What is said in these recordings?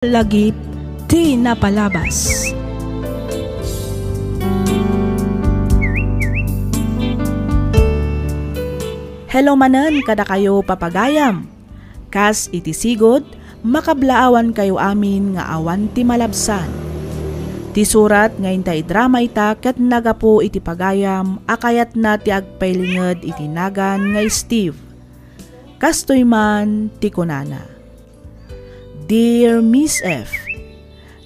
Lagip di napalabas. Hello manen kada kayo papagayam. Kas iti sigod, makablaawan kayo amin nga awan ti malabsan. Ti surat nga intay drama ita ket nagapo iti pagayam akayat na ti agpailinged iti nagan nga Steve. Kastoy man ti kunana. Dear Miss F,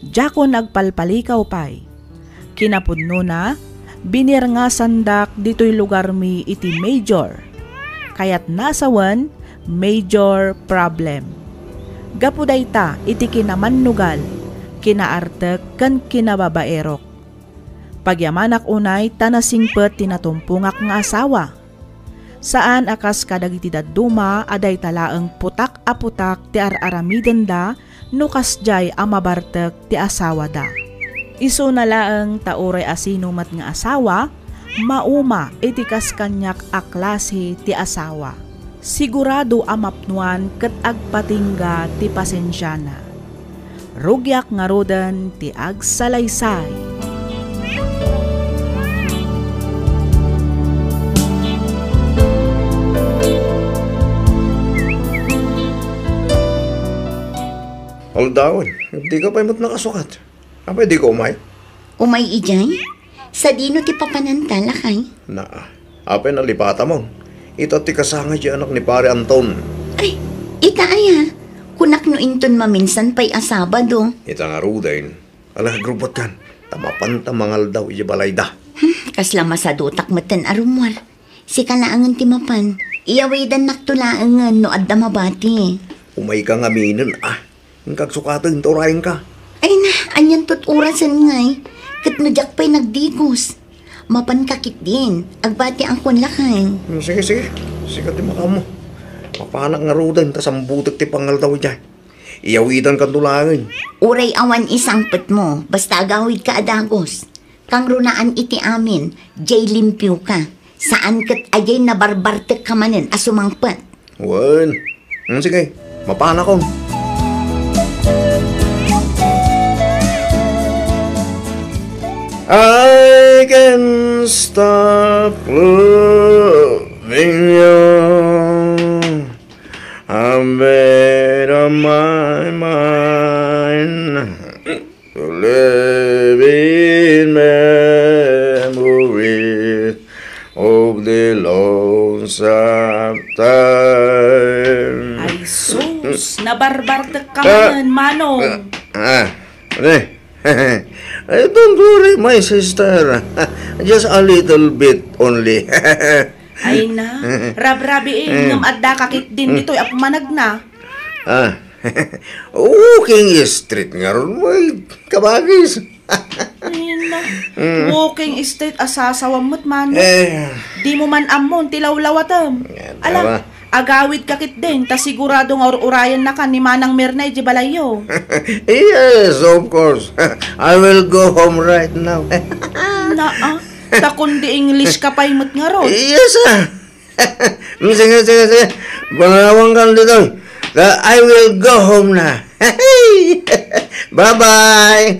Diyako nagpalpalikaw pay. Kinapudno na, binir nga sandak dito'y lugar mi iti major. Kaya't nasawan, major problem. Gapuday ta iti kinamannugal, kinaartek kan kinababaerok. Pagyamanak unay tanasingpet tinatumpungak nga asawa. Saan akas kadagiti daduma aday talaeng putak-aputak ti ar-aramiden da no kasjay amabartek ti asawa da. Isu na laeng tauray asinumat nga asawa, mauma iti kas kanyak aklase ti asawa. Sigurado amapnuan ket agpatingga ti pasensyana. Rugyak nga roden ti agsalaysay. Aldawan, hindi ka pa imot nakasukat. Apa, di ka umay? Umay ijay? Sa dino ti papanantala kay? Apa nalipata mo? Ito ti kasangay di anak ni pare Anton. Ay, ita aya. Kunak no inton maminsan pa'y asabado. Ita nga rudain. Alah, grubot kan. Tamapan tamangal daw iya balayda. Kasla masadutak matan arumwar. Si kalaangan ti mapan. Iyaway dan naktulaangan no adda mabati. Umay ka nga minin Ang kagsukatan, turayin ka. Ay na, anyan tot orasan ngay. Kat nadyak pa'y nagdigos. Mapan kakit din. Agbati ang kunlakay. Sige. Sikat ti makamo. Mapanak nga rudan, tas ang butik ti pangal daw dyan. Iyawitan kang tulangin. Uray awan isang pet mo. Basta agawid ka adagos. Kang runaan iti amin, jay limpyo ka. Saan kat ayay nabarbartek ka manin asumangpet. Wan. Sige, mapanak ko. I can stop loving you. I made up my mind to live in memory of the lonesome time. Ay sus, nabarbartek ka man, manong. Don't worry, my sister. Just a little bit only. Ay na, rab-rabi ngam adda kakit din dito'y apumanag na. Walking street nga ron, may kabagis. Ay na, walking street asasawam mo't man. Di mo man amon, tilawlawatam. Alam, agawid kakit din, ta sigurado nga urayan na ka ni Manang Mirnay di balayo. Yes, of course. I will go home right now. Ta kundi English ka pa imot nga ron. Yes, Sige. Banawang ka dito. I will go home na. Bye-bye.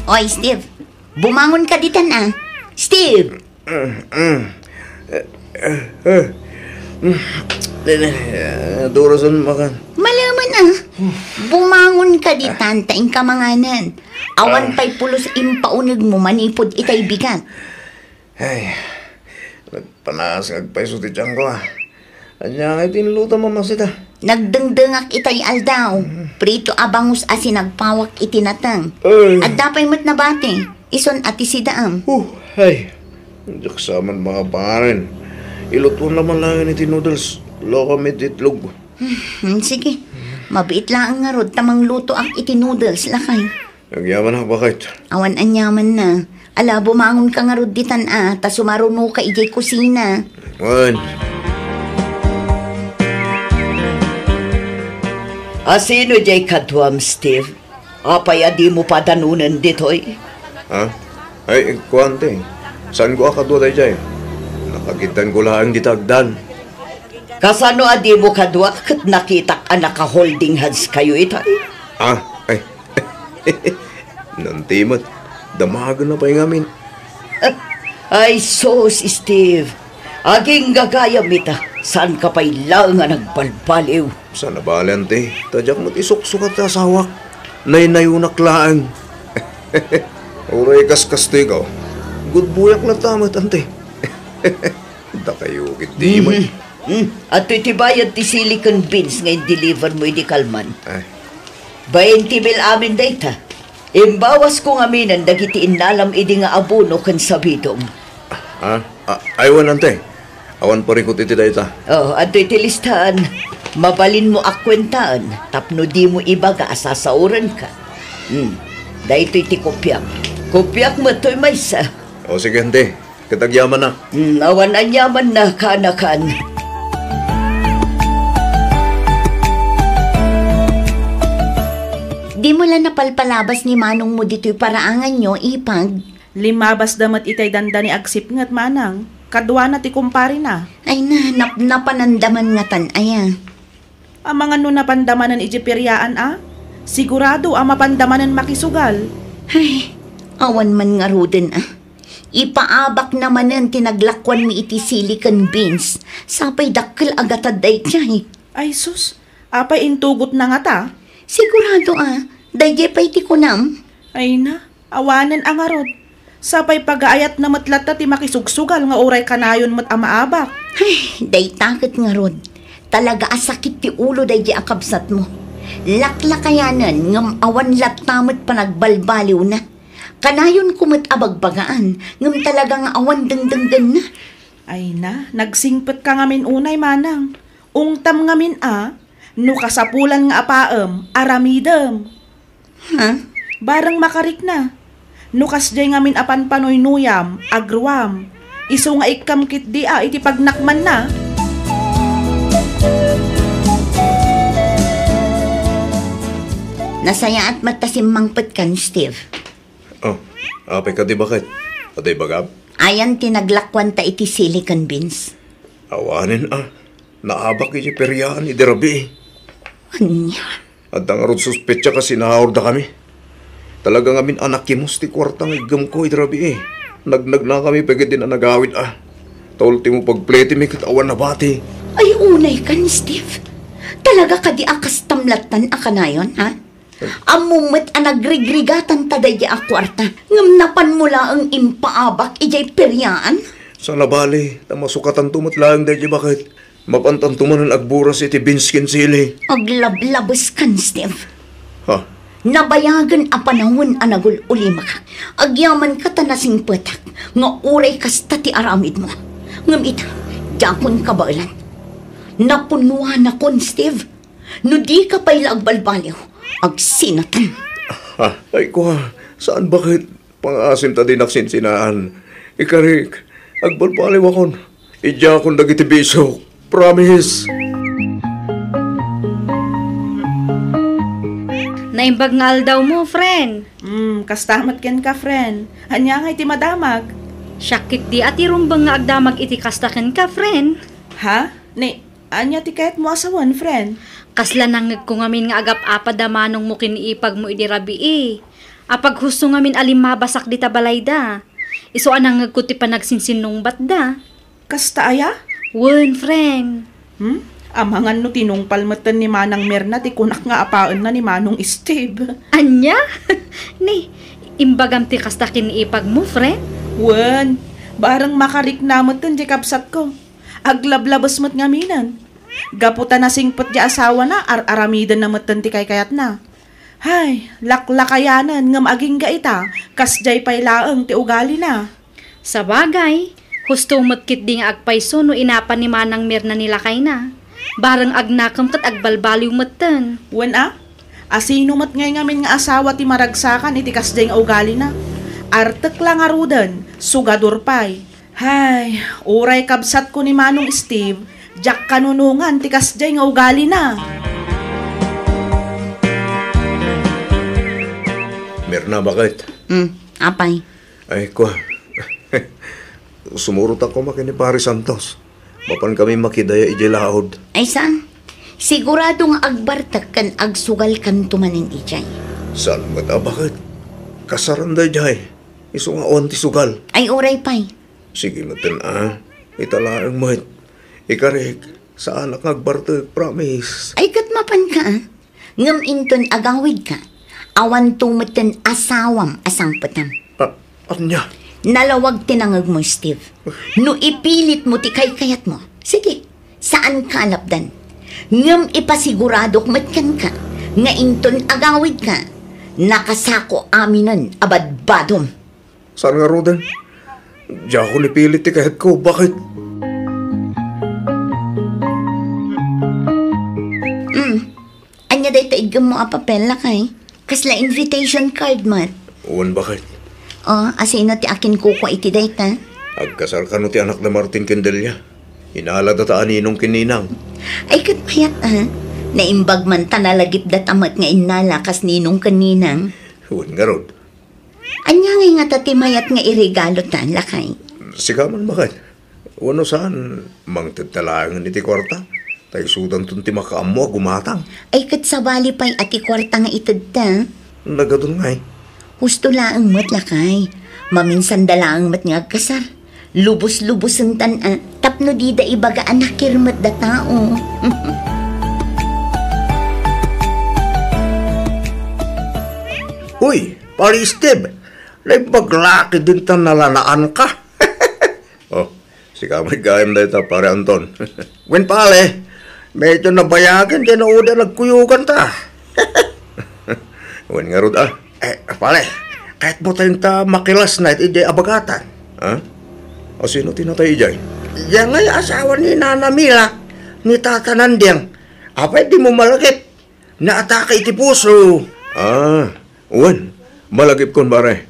Oy, Steve. Bumangon ka ditan Steve! Durasan makan. Malaman Bumangon ka ditan, taing kamanganan. Awan pa'y pulos impaunig mo manipod itay bigat. Ay, nagpanas ngagpaiso ti tiyang ko Anya nga tinluto mo masita. Nagdengdengak itay aldaw. Prito abangus asi nagpawak itinatang. At dapay mo't nabate. Ison ati si daam. Ay, jaksaman mga panganin. Iluto naman lang iti noodles. Loka med itlog. Sige, mabiit lang nga rod tamang luto ang iti noodles lakay. Nagyaman na bakit? Awan anyaman na. Ala, bumangon ka nga rod ditan ta sumaruno ka ijay kusina. Wan. Sino jay kadwam, Steve? Apay di mo padanunan dito'y? Ay, kuwante. Saan ko akadwa tayo dyan? Nakagitan ko lang di tagdan. Kasano adi mo kadwa kat nakitak anak ka holding hands kayo itay? Ay. Nantimot. Damagan na pa yung amin. Ay sos, Steve. Aging gagayam ita. Saan ka pa'y lang nga nagbalbaliw? Sa nabalan, te. Tadyak mo't isuksukat sa asawak. Naynayunak laang. Uray kaskas, te, ikaw. Good buyak na tamat, ante. Da kayo, kiti mo. At itibayad ti silicon beans ngayon deliver mo di kalman. Ay, 20 mil amin data. Imbawas ko nga minan dagiti inalam idi nga abono kan sabidom. aywan, ante. Awan pa rin ko titi dayta. Oh, at iti listahan. Mabalin mo akwentaan. Tapno di mo ibaga asasauran ka. Dahito iti kopyak. Kopyak mo to'y maysa. O sige, ante. Katagyaman na. Awan anyaman na kanakan. Di mo lang napalpalabas ni manong mo dito'y paraangan nyo, ipag. Limabas damat itay danda ni agsip nga't manang. Kadwa na ti kumpari na. Ay napanandaman nga tan, aya. Ang mga napandamanan ijiperyaan sigurado ang mapandamanan makisugal. Ay, awan man nga ruden Ipaabak naman ang tinaglakwan mi iti silicon beans. Sapay dakkel agatad day kay. Ay sus, apay intugot na nga ta. Sigurado dayjay pa'y ti kunam. Ay na, awanan ang arod. Sapay pag-aayat na matlata ti makisugsugal nga oray kanayon mat amaabak. Ay, day takot nga rod. Talaga asakit ti ulo dayjay akabsat mo. Laklakayanan ngam awan latamot pa nagbalbaliw na. Kanayon kumot abagbagaan ngam talagang awan dengdenggen na. Ay na, nagsingpet ka ngamin unay manang. Ungtam ngamin no kasapulan nga apaem, aramidem. Barang makarik na. No kasjay ngamin apan panoy nuyam, agruam. Iso nga ikamkit di iti pagnakman na. Nasaya at matasimmangpet kan, Steve. Oh, apay ka di bakit? Atay bagab? Ayan tinaglakwan ta iti silicon beans. Awanin naabak iti peryaan idirabi. Anya? At ang arod suspetsa kasi nahaorda kami. Talaga ngamin anak kimos ti kwartang igam ko idirabi. Nagnag na kami pagkat din na nagawid Tolti mo pagplete mi katawan na bati. Ay unay kan, Steve. Talaga ka di akas tamlatan akanayon, Amumit nagrigrigatan taday a kwarta. Ngam napan mula ang impaabak ijay peryaan. Sa nabali, tamasukatan tumat lang dahil bakit? Mapantan tumanan agburas iti binskin sili. Aglablabos kan, Steve. Nabayagan a panahon anagul ulima ka. Agyaman ka tanasing petak. Nga uray kasta ti aramid mo. Ngam ita, jakon kabalan. Napunuan na kon, Steve. No di ka pa'y agbalbaliw. Agsinatan. Ay ko saan bakit? Pangasim ta din aksinsinaan. Ikarik, agbalbaliw akon. Ija akong nagitibiso. Promise. Naimbag nga aldaw mo, friend. Kastamat ken ka, friend. Anya nga iti madamag. Syakit di ati rumbang nga agdamag iti kastaken ka, friend. Anya ti kahit mo asawan, friend. Kasla nangag ko ngamin nga agap-apad manong mo kiniipag mo idirabi Apag husto ngamin alimabasak di tabalayda. Iso anangag ko ti panagsinsinong batda. Kasta aya? Wen, friend. Amangan no tinungpal matan ni Manang Merna ti kunak nga apaan na ni Manong Steve. Anya? Ni, imbagam ti kasta kiniipag mo, friend? Wen, barang makarik na matan di kapsat ko. Aglablabas mat ngaminan. Gaputan na singpot di asawa na, aramidan na matan ti kayat na. Hay, laklakayanan ngam aging gaita, kasjay pay laeng ti ugali na. Sa bagay, husto matkit di nga agpayso no inapan ni Manang Merna nila kay na. Barang agnakam kat agbalbaliw matan. Wen asino mat ngay ngamin nga asawa ti maragsakan iti kasjay nga ugali na. Artek lang arudan, sugador pay. Hay, uray kabsat ko ni Manong Steve, jak kanunungan ti kasjay nga ugali na. Merna, bakit? Apay. Ay ko. Sumurot ako makini Pari Santos. Mapan kami makidaya ije laod. Ay saan? Sigurado nga agbartak kan agsugal kan tumanin ijay. Saan mo bakit? Kasaranday jay. Iso nga on ti sugal. Ay oray pay. Sige natin Italaang mo. Ikarik. Sa anak ngagbarte, promise. Ay katmapan ka Ngam inton agawid ka. Awan tumatan asawam asang patam. Anya? Nalawag tinangag mo, Steve. No ipilit mo ti kayat mo. Sige, saan ka alapdan? Ngam ipasiguradok matkan ka. Nga inton agawid ka. Nakasako aminan abad-badom. Saan nga Rodan? Diya ako nipilit ti kahit ko. Bakit? Anya day taigam mo a papel na kay. Kasla invitation card mat. Uwan bakit? Asino ti akin kuko iti dayta. Agkasar ka no ti anak na Martin Candelia. Inaalad at aninong kininang. Ay katpayat Naimbag man tanalagip datamat nga inalakas ninong kaninang. Uwan nga Rod. Anya nga tatimayat nga irigalo tan lakay. Sigaman bakit? Uwan o saan? Mangtagtalangan iti kwarta. Tay sudan tunti makaamo gumatang. Ay kat sabali pa'y ati kwarta nga itad ta. Nagadun nga Husto laang mat lakay. Maminsan dalaang mat nga agkasar. Lubos-lubos ang tapno di da ibaga anak kirmat da tao. Uy, pari Steve. Naibaglaki din ta nalanaan ka. Si kamay gayam na ito, pare Anton. Wen pale, medyo nabayagan din na uda nagkuyukan ta. Wen nga Rod pale, kahit mo tayong ta makilas na iti abagatan. O sino tinatay ijay? Yan nga'y asawa ni Nana Mila, ni Tata Nandiyang. Apay di mo malagip, naatake iti puso. Wen, malagip kon pare.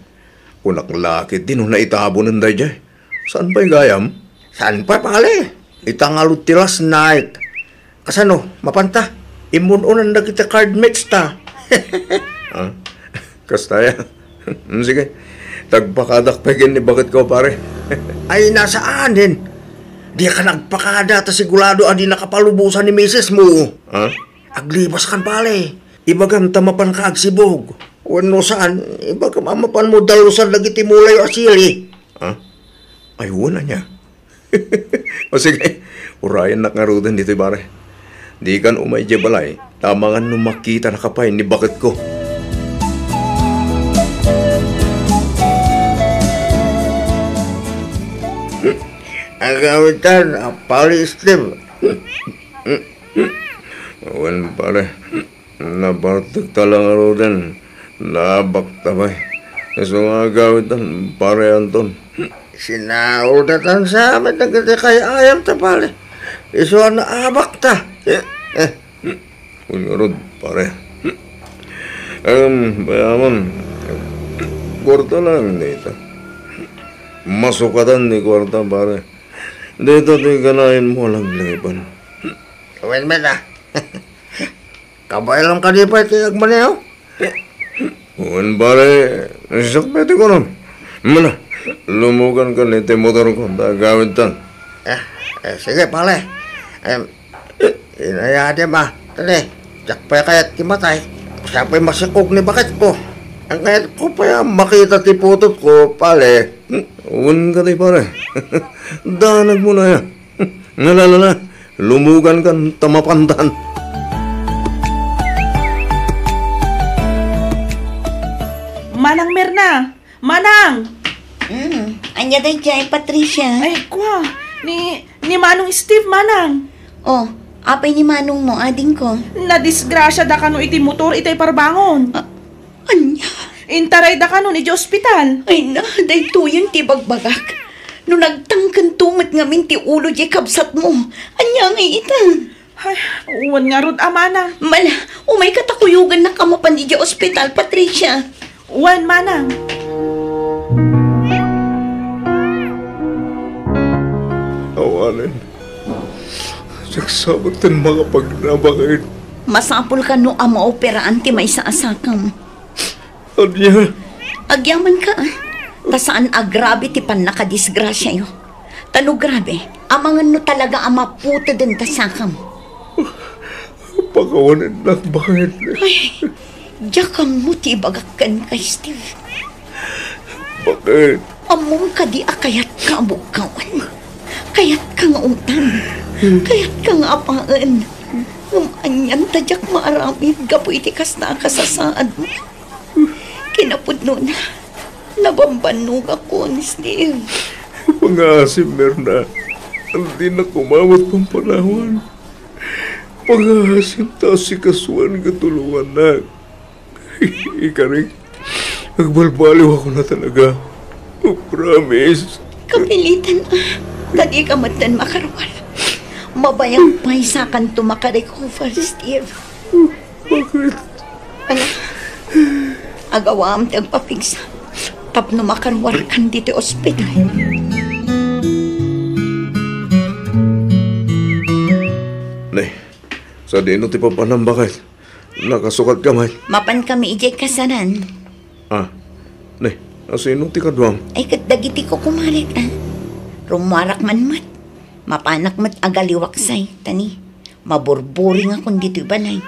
Kunak lakit din na itabo ng dayjay. Saan ba yung gayam? Saan pa pale? Itangalot ti last night. Kasano, mapanta? Imununan na kita card mates ta. Kastaya. Sige, tagpakadakpegin ni bakit ko pare. Ay, nasaanin? Di ka nagpakada ta sigurado adi nakapalubusan ni misis mo. Aglibas kan pale. Ibagam tamapan ka agsibog. Wano saan, ibagam amapan mo dalusan lagi timulay o asili. Ay, wala niya. O sige, urayan na ngarudan dito pare. Di kan umay balay, tamangan nung makita na kapay ni bakit ko. Ang gawitan, pari Steve. Awan pare, nabartag talang ngarudan, nabak tabay. Iso nga gawitan, pare Anton. Sinaudatan sa amin na ganda kay ayam ta pare. Iso na abak ta. Ungarod pare. Bayaman. Kwarta lang dito. Masukatan ni kwarta pare. Dito di ganahin mo lang liban. Kawin ba na? Kabay lang ka di pa itiyag maniyaw. Uwan pare. Sakpete ko nun. Mana? Lumugan ka nito motor ko, gawin tan. Sige pala. Inayade ma. Tali, jakpay kaya't kimatay. Siyapay masikog ni bakit ko. Ang kaya't ko pa makita ti putot ko, pale. Uwan ka tayo pare. Danag mo na yan. Nalala na, lumugan ka tamapandan. Manang Mirna! Manang! Anya day jay, Patricia. Ay, kwa. Ni Manong Steve, Manang. Apay ni Manong mo, ading ko. Nadisgrasya da kano iti motor itay parbangon. Anya? Intaray da kano iti ospital. Ay na, day tuyon ti bagbagak. No nagtangkan tumat ngamin ti ulo di kabsat mo. Anya nga ita. Ay, uwan nga Rod, Manang. Mala, umay katakuyugan na kamapan di ospital, Patricia. Uwan, Manang. Awanin. Sagsabot ng mga pagnabakain. Masapol ka no ama operaan ti may sa asakam. Anya? Agyaman ka Tasaan agrabe ti pan nakadisgrasya yo. Tano grabe, amangan no talaga ang maputa din tasakam. Pakawanan lang bakit? Ay, jakam mo ti ibagakan kay Steve. Bakit? Among ka di akayat ka bukawan. Kayat ka nga utan. Kayat ka nga apaan. Anyan tadyak maaramid gapoy iti kas na kasasaan mo. Kinapudno na. Nabambanog ako ni Steve. Pangasim, Merna. Hindi na kumamot pang panahon. Pangasim taos si Kasuan katulungan na. Ikaring, nagbalbaliw ako na talaga. Promise. Kapilitan dadi ka matan makarwal. Mabayang paisakan tumakarecover, Steve. Bakit? Ala, agawam tiyang papigsa. Tapno makarwal kan dito ospital. Nay, sa dino ti papanam bakit? Nakasukat ka man. Mapan kami ijay kasaran. Nay, asino ti kadwam? Ay katdagiti ko kumalit Rumarak man mat. Mapanak mat agaliwaksay, tani. Maburburing akong dito'y balay.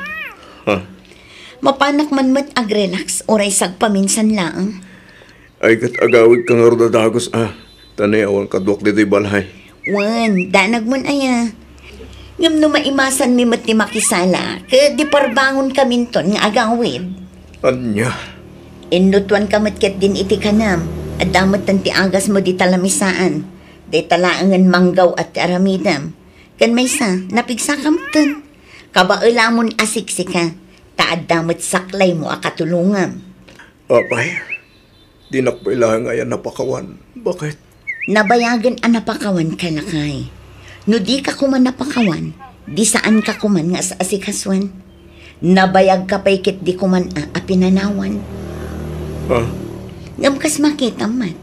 Mapanak man mat agrelax, oray sagpaminsan lang. Ay kat agawid ka nga rodadagos Tanay awan kadwak dito'y balay. Wan, danag mon aya. Ngam no maimasan mi mat ni makisala, kaya di parbangon kaminton nga agawid. Anya? Inutuan kamat ket din iti kanam, at damat tanti agas mo di talamisaan. Di talaangan manggaw at aramidam. Kan may sa, napigsa kamten. Kabailamon asiksika, taad damat saklay mo akatulungam. Apay, di nakpailangan nga yan napakawan. Bakit? Nabayagan ang napakawan ka lakay. No di ka kuman napakawan, di saan ka kuman nga sa asikaswan. Nabayag ka paikit di kuman apinanawan. Ngam kas makita man.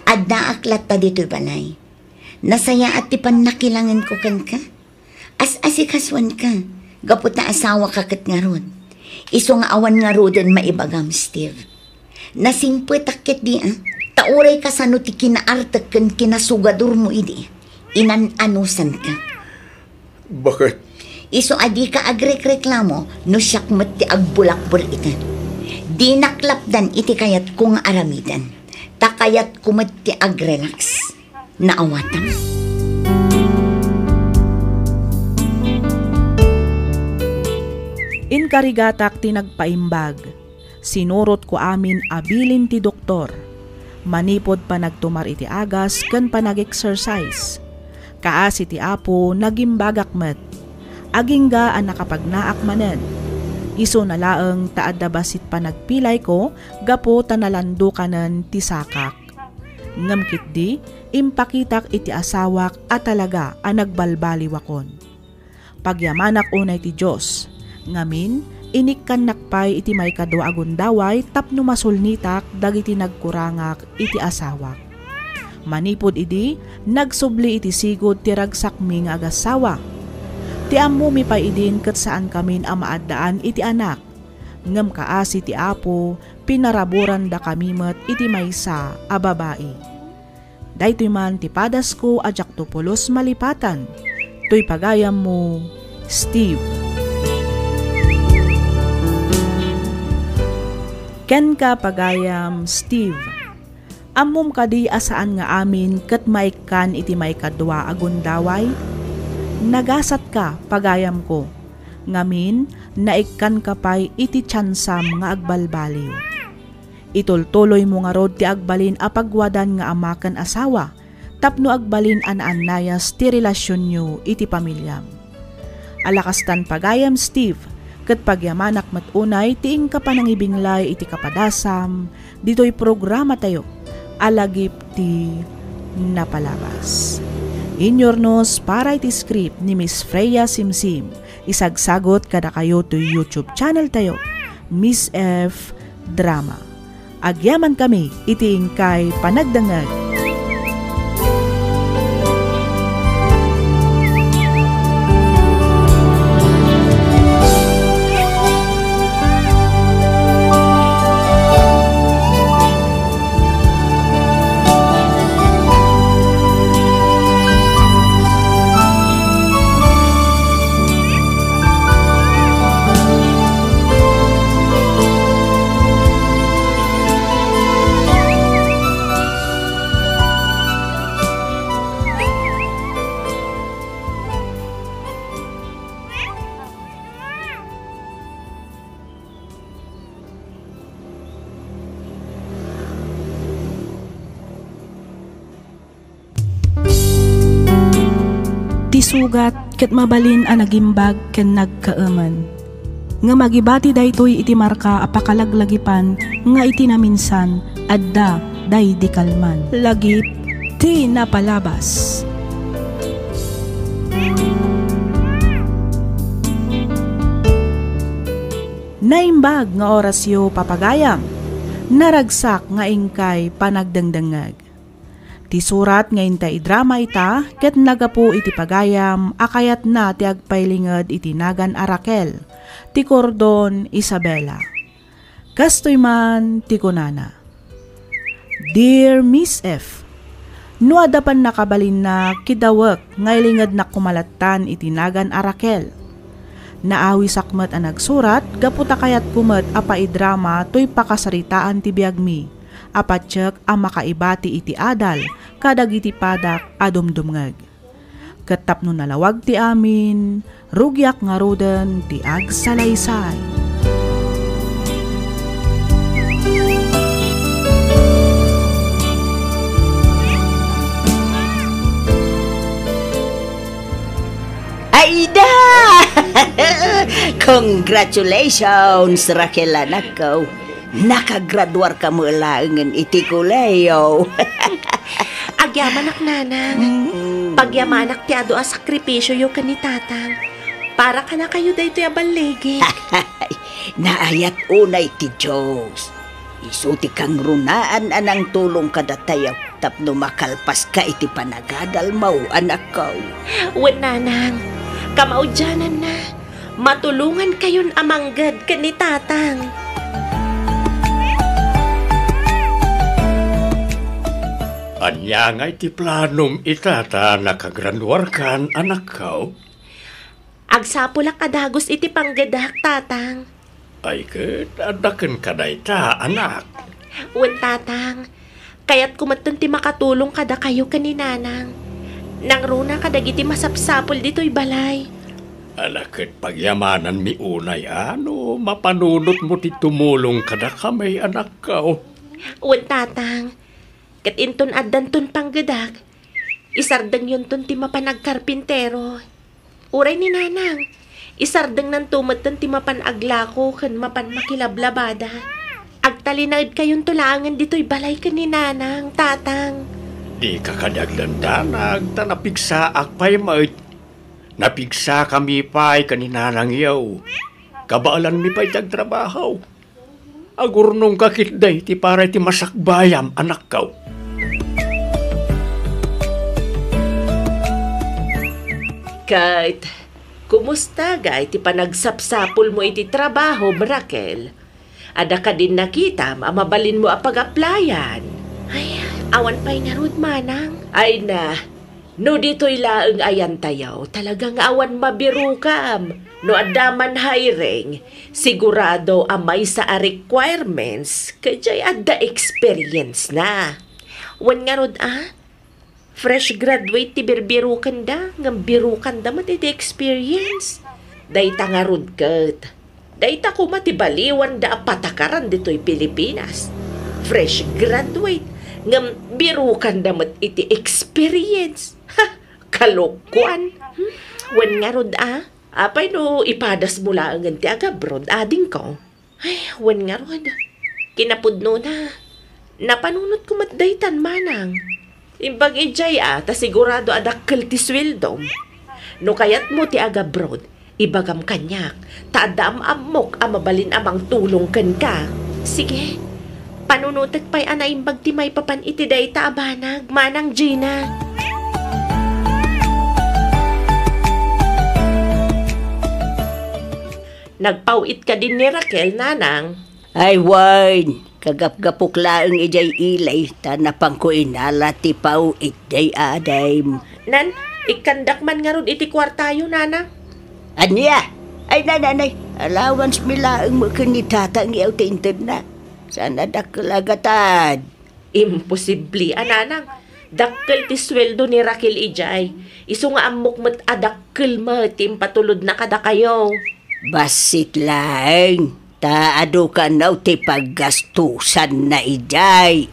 Adda aklat ta dito'y balay. Nasaya at tipan nakilangan ko kan ka. As-asikaswan ka. Gapot na asawa ka kat nga ron. Iso nga awan nga rodon maibagam, Steve. Nasingpetak ket di Tauray ka sa nuti kinaartak kan kinasugadur mo idi. Inan-anusan ka. Bakit? Iso adi ka agrek-reklamo no siyak mat ti agbulakbol ita. Di naklapdan iti kayat kung aramidan. Takayat kumati agrelax. Naawatan. Inkarigatak ti nagpaimbag. Sinurot ko amin abilin ti doktor. Manipod pa nagtumar iti agas ken pa nag-exercise. Kaas iti apo nagimbagak met. Agingga ang nakapagnaak manen. Iso na laeng taadda basit pa nagpilay ko, gapo tanalando kanen ti sakak. Ngamkit di, impakitak iti asawak at talaga ang nagbalbaliwakon. Pagyamanak unay ti Diyos, ngamin, inikkan nakpay iti may kadwa agundaway tapno masulnitak dagiti nagkurangak iti asawak. Manipod idi, nagsubli iti sigod ti ragsakmi nga agasawa. Ti ammo mi pa idin ket saan kamin a maaddaan iti anak. Ngem kaasi ti apo, pinaraburan da kami met iti maysa a babae. Daytoy man ti padas ko ajak to pulos malipatan. Toy pagayam mo, Steve. Ken ka pagayam, Steve. Ammom kadi asaan nga amin ket maikkan iti may kadwa agundaway. Nagasat ka, pagayam ko. Ngamin, naikkan ka pa'y iti tsansam nga agbalbaliw. Itultuloy mo nga rod ti agbalin apagwadan nga amakan asawa, tapno agbalin anayas ti relasyon nyo iti pamilyam. Alakastan pagayam, Steve, ket pagyamanak matunay tiing ka pa nang ibinglay iti kapadasam, dito'y programa tayo, alagip ti napalabas. Inyornos para iti script ni Miss Freya Simsim. Isagsagot kada kayo to YouTube channel tayo, Miss F Drama. Agyaman kami iting kay panagdangag. sugat ket mabalin a nagimbag ken nagkaaman. Nga magibati daytoy iti marka apakalaglagipan nga iti naminsan adda day di kalman. Lagip ti napalabas. Naimbag nga orasyo papagayam, naragsak nga ingkay panagdangdangag. Ti surat nga intay drama ita, ket nagapu iti pagayam, akayat na ti agpailingad iti nagan a Raquel, ti Cordon Isabela. Kastoy man ti kunana. Dear Miss F, no adapan nakabalin na kidawak nga ilingad na kumalatan iti nagan a Raquel. Naawi sakmet ang nagsurat, gaputa kayat kumet apa idrama to'y pakasaritaan ti biagmi. Apatsyak ang makaibati iti adal, kadag iti padak adumdumngag. Katap no nalawag ti amin, rugyak nga roden ti agsalaysay. Aida! Congratulations, Raquel anak ko. Nakagraduar ka mo laangan iti kuleyo. Agyamanak nanang. Pagyamanak ti ado a sakripisyo yung kanitatang. Para ka na kayo dayto abalegi. Naayat unay ti Diyos. Isuti kang runaan anang tulong kadatayaw tapno makalpas ka iti panagadal mo, anak ko. Wen nanang, kamaudyanan na. Matulungan kayon amanggad kanitatang. Anya nga iti planom itata nakagraduar kan anak ko? Agsapulak kadagos iti panggadak tatang. Ay ket adaken ka dayta anak. Wen tatang, kaya't kumatan ti makatulong kada kayo kaninanang. Nang runa kadagiti masapsapol dito'y balay. Anak ket pagyamanan mi unay ano, mapanunot mo ti tumulong kada kamay anak ko. Wen tatang, ket inton addanton panggadak, isardeng yun ton ti mapanagkarpintero. Uray ni nanang, isardeng nan tumatan ti mapanaglako ken mapan makilablabada. Agtalinaid kayon tulangan dito'y balay ka ni nanang, tatang. Di ka kadagdandanag, tanapigsaak pa'y mait. Napigsa kami pa'y kaninanang yaw. Kabaalan mi pa'y tagtrabaho. Agurnong kakitday ti para ti masakbayam anak ko. Kahit, kumusta gay ti panagsapsapol mo iti trabaho, Raquel? Ada ka din nakita, mabalin mo ang pag-applyan. Ay, awan pa'y narod manang. Ay na, no dito'y laeng ayan tayaw, talagang awan mabirukam. No adaman hiring, sigurado amay sa requirements, kajay adda experience na. Wan nga rod fresh graduate ti birbirukan da, ngam birukan da mati experience. Dayta nga rod kat. Dayta ko matibaliwan da patakaran dito'y Pilipinas. Fresh graduate, ngam birukan da mat iti experience. Ha, kalokwan. Wan nga rod apay no ipadas mula ang ti agabrod, ading ko. Ay, wan nga rod. Kinapudno na. Napanunot ko matdaytan manang. Imbag ijay ta sigurado adakkel ti swildom. No kayat mo ti agabrod, ibagam kanyak, taadam amok amabalin amang tulong ken ka. Sige, panunutek pa'y anaimbag ti may papan iti dayta abanag, manang Gina. Nagpawit ka din ni Raquel, nanang. Ay, Wayne, kagap-gapok laeng ijay ilay, tanapang ko inala ti pawit day aday. Nan, ikandak man nga ron iti kwartayo, nanang. Anya? Ay, nanay, allowance mi laeng mo kanitatang yaw tinted na. Sana dakalagatan. Imposible, nanang. Dakkel ti sweldo ni Raquel ijay. Isu nga amok mat adakkel matim patulod na kada kayo. Basit laeng, taado ka naw ti paggastusan na ijay.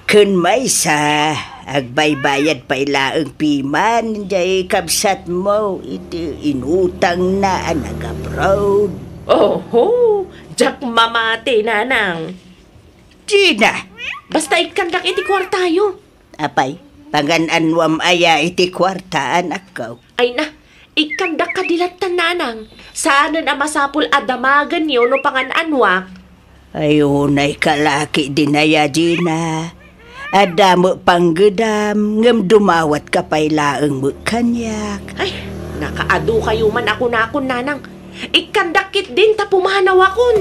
Kun may sa agbaybayad pa ilaang piman, jay kabsat mo, iti inutang na nag-abroad. Oho, jak mamati, nanang. Gina, Basta ikandak iti kwartayo. apay, pangananwam aya iti kwartaan akaw. Ay na, ikandak kadilatan, nanang. Saan na masapul adamagan yun no pangananwak? Ayunay kalaki dinaya, Gina. Adamo panggedam, ngem dumawat kapaylaang mo kanyak. Ay, nakaadu kayo man ako na akon, nanang. Ikandakit din ta pumanaw akon.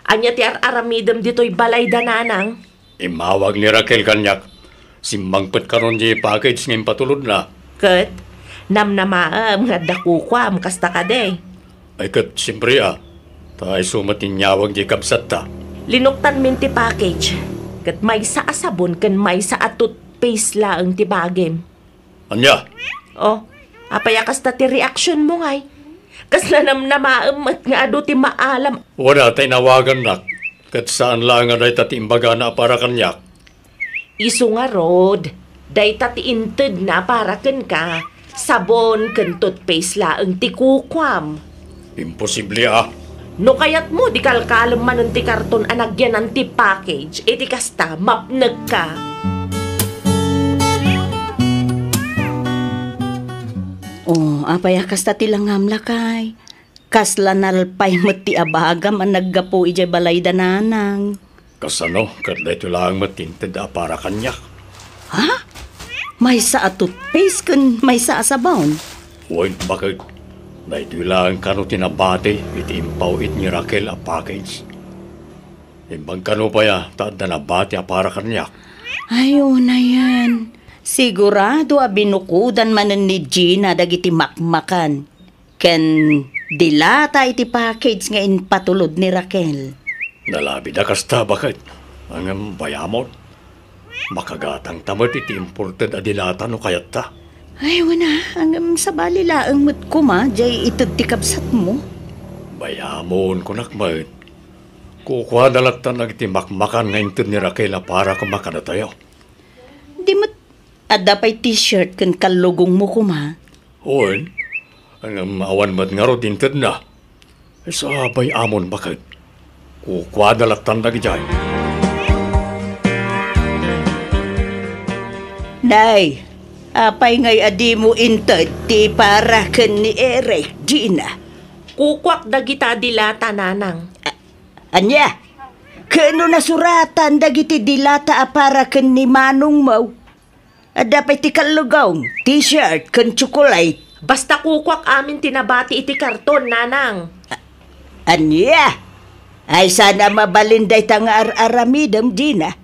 Anya ti aramidem dito'y balay da, nanang. Imawag ni Raquel kanyak. Simbangpet karon di package ngayon patulod na. Kat, namnamaam nga dakukwam kasta ka day. Ay kat, siyempre tayo sumatinyawag di kabsat ta. Linuktan min ti package. Kat may sa asabon kan may sa toothpaste laang ti bagem. Anya, Oh, apaya kasta ti reaction mo ngay. Kas na namnamaam at nga ado ti maalam. wala tayo nawagan nak. Kat saan lang nga dahi tatimbaga na para kanyak. Isu nga rod, day tati inted na para ken ka. Sabon ken toothpaste laang ti kukwam. Imposible No kayat mo, di kalkalam man ti karton anagyan ang ti package, iti kasta, mapnag ka. Oh, apaya kasta tilangam lakay. Kasla nalpay mo ti abagam ang naggapo ijay balay dananang. Kasano, kat dahi lang matinted para kanyak. Ha? May sa toothpaste kun may sa asabon. Huwag bakit. Dahi lang kano tinabate, iti impaw it ni Raquel package. Imbang kano pa taad na nabate para kanyak. Ayun na yan. Sigurado binukudan manen ni Gina dagiti makmakan. Ken dilata iti package nga patulod ni Raquel. Nalabi na kasta bakit. Ang bayamon. Makagatang tamad iti imported adilata no kayat ta. Ay, wana. Ang sabali laang mat kuma, jay itod ti kabsat mo. Bayamon kunakmat. Kukuha dalatan nagtimakmakan nga intod ni Raquel para kumakana tayo. Di mat adapay t-shirt kan kalugong mo kuma. Hoy, ang awan mat nga ro intod na. Sabay amon bakit. Kukuha dalatan nagijay. Nay, apay ngay adi mo intod ti para ken ni Eric, Gina. Kukwak dagita dilata, nanang. Anya, kano nasuratan dagiti dilata para ken ni Manong mo? Adapay ti kalugong, t-shirt ken chocolate. Basta kukwak amin tinabati iti karton, nanang. Anya, ay sana mabalinday tanga aramidam, Gina.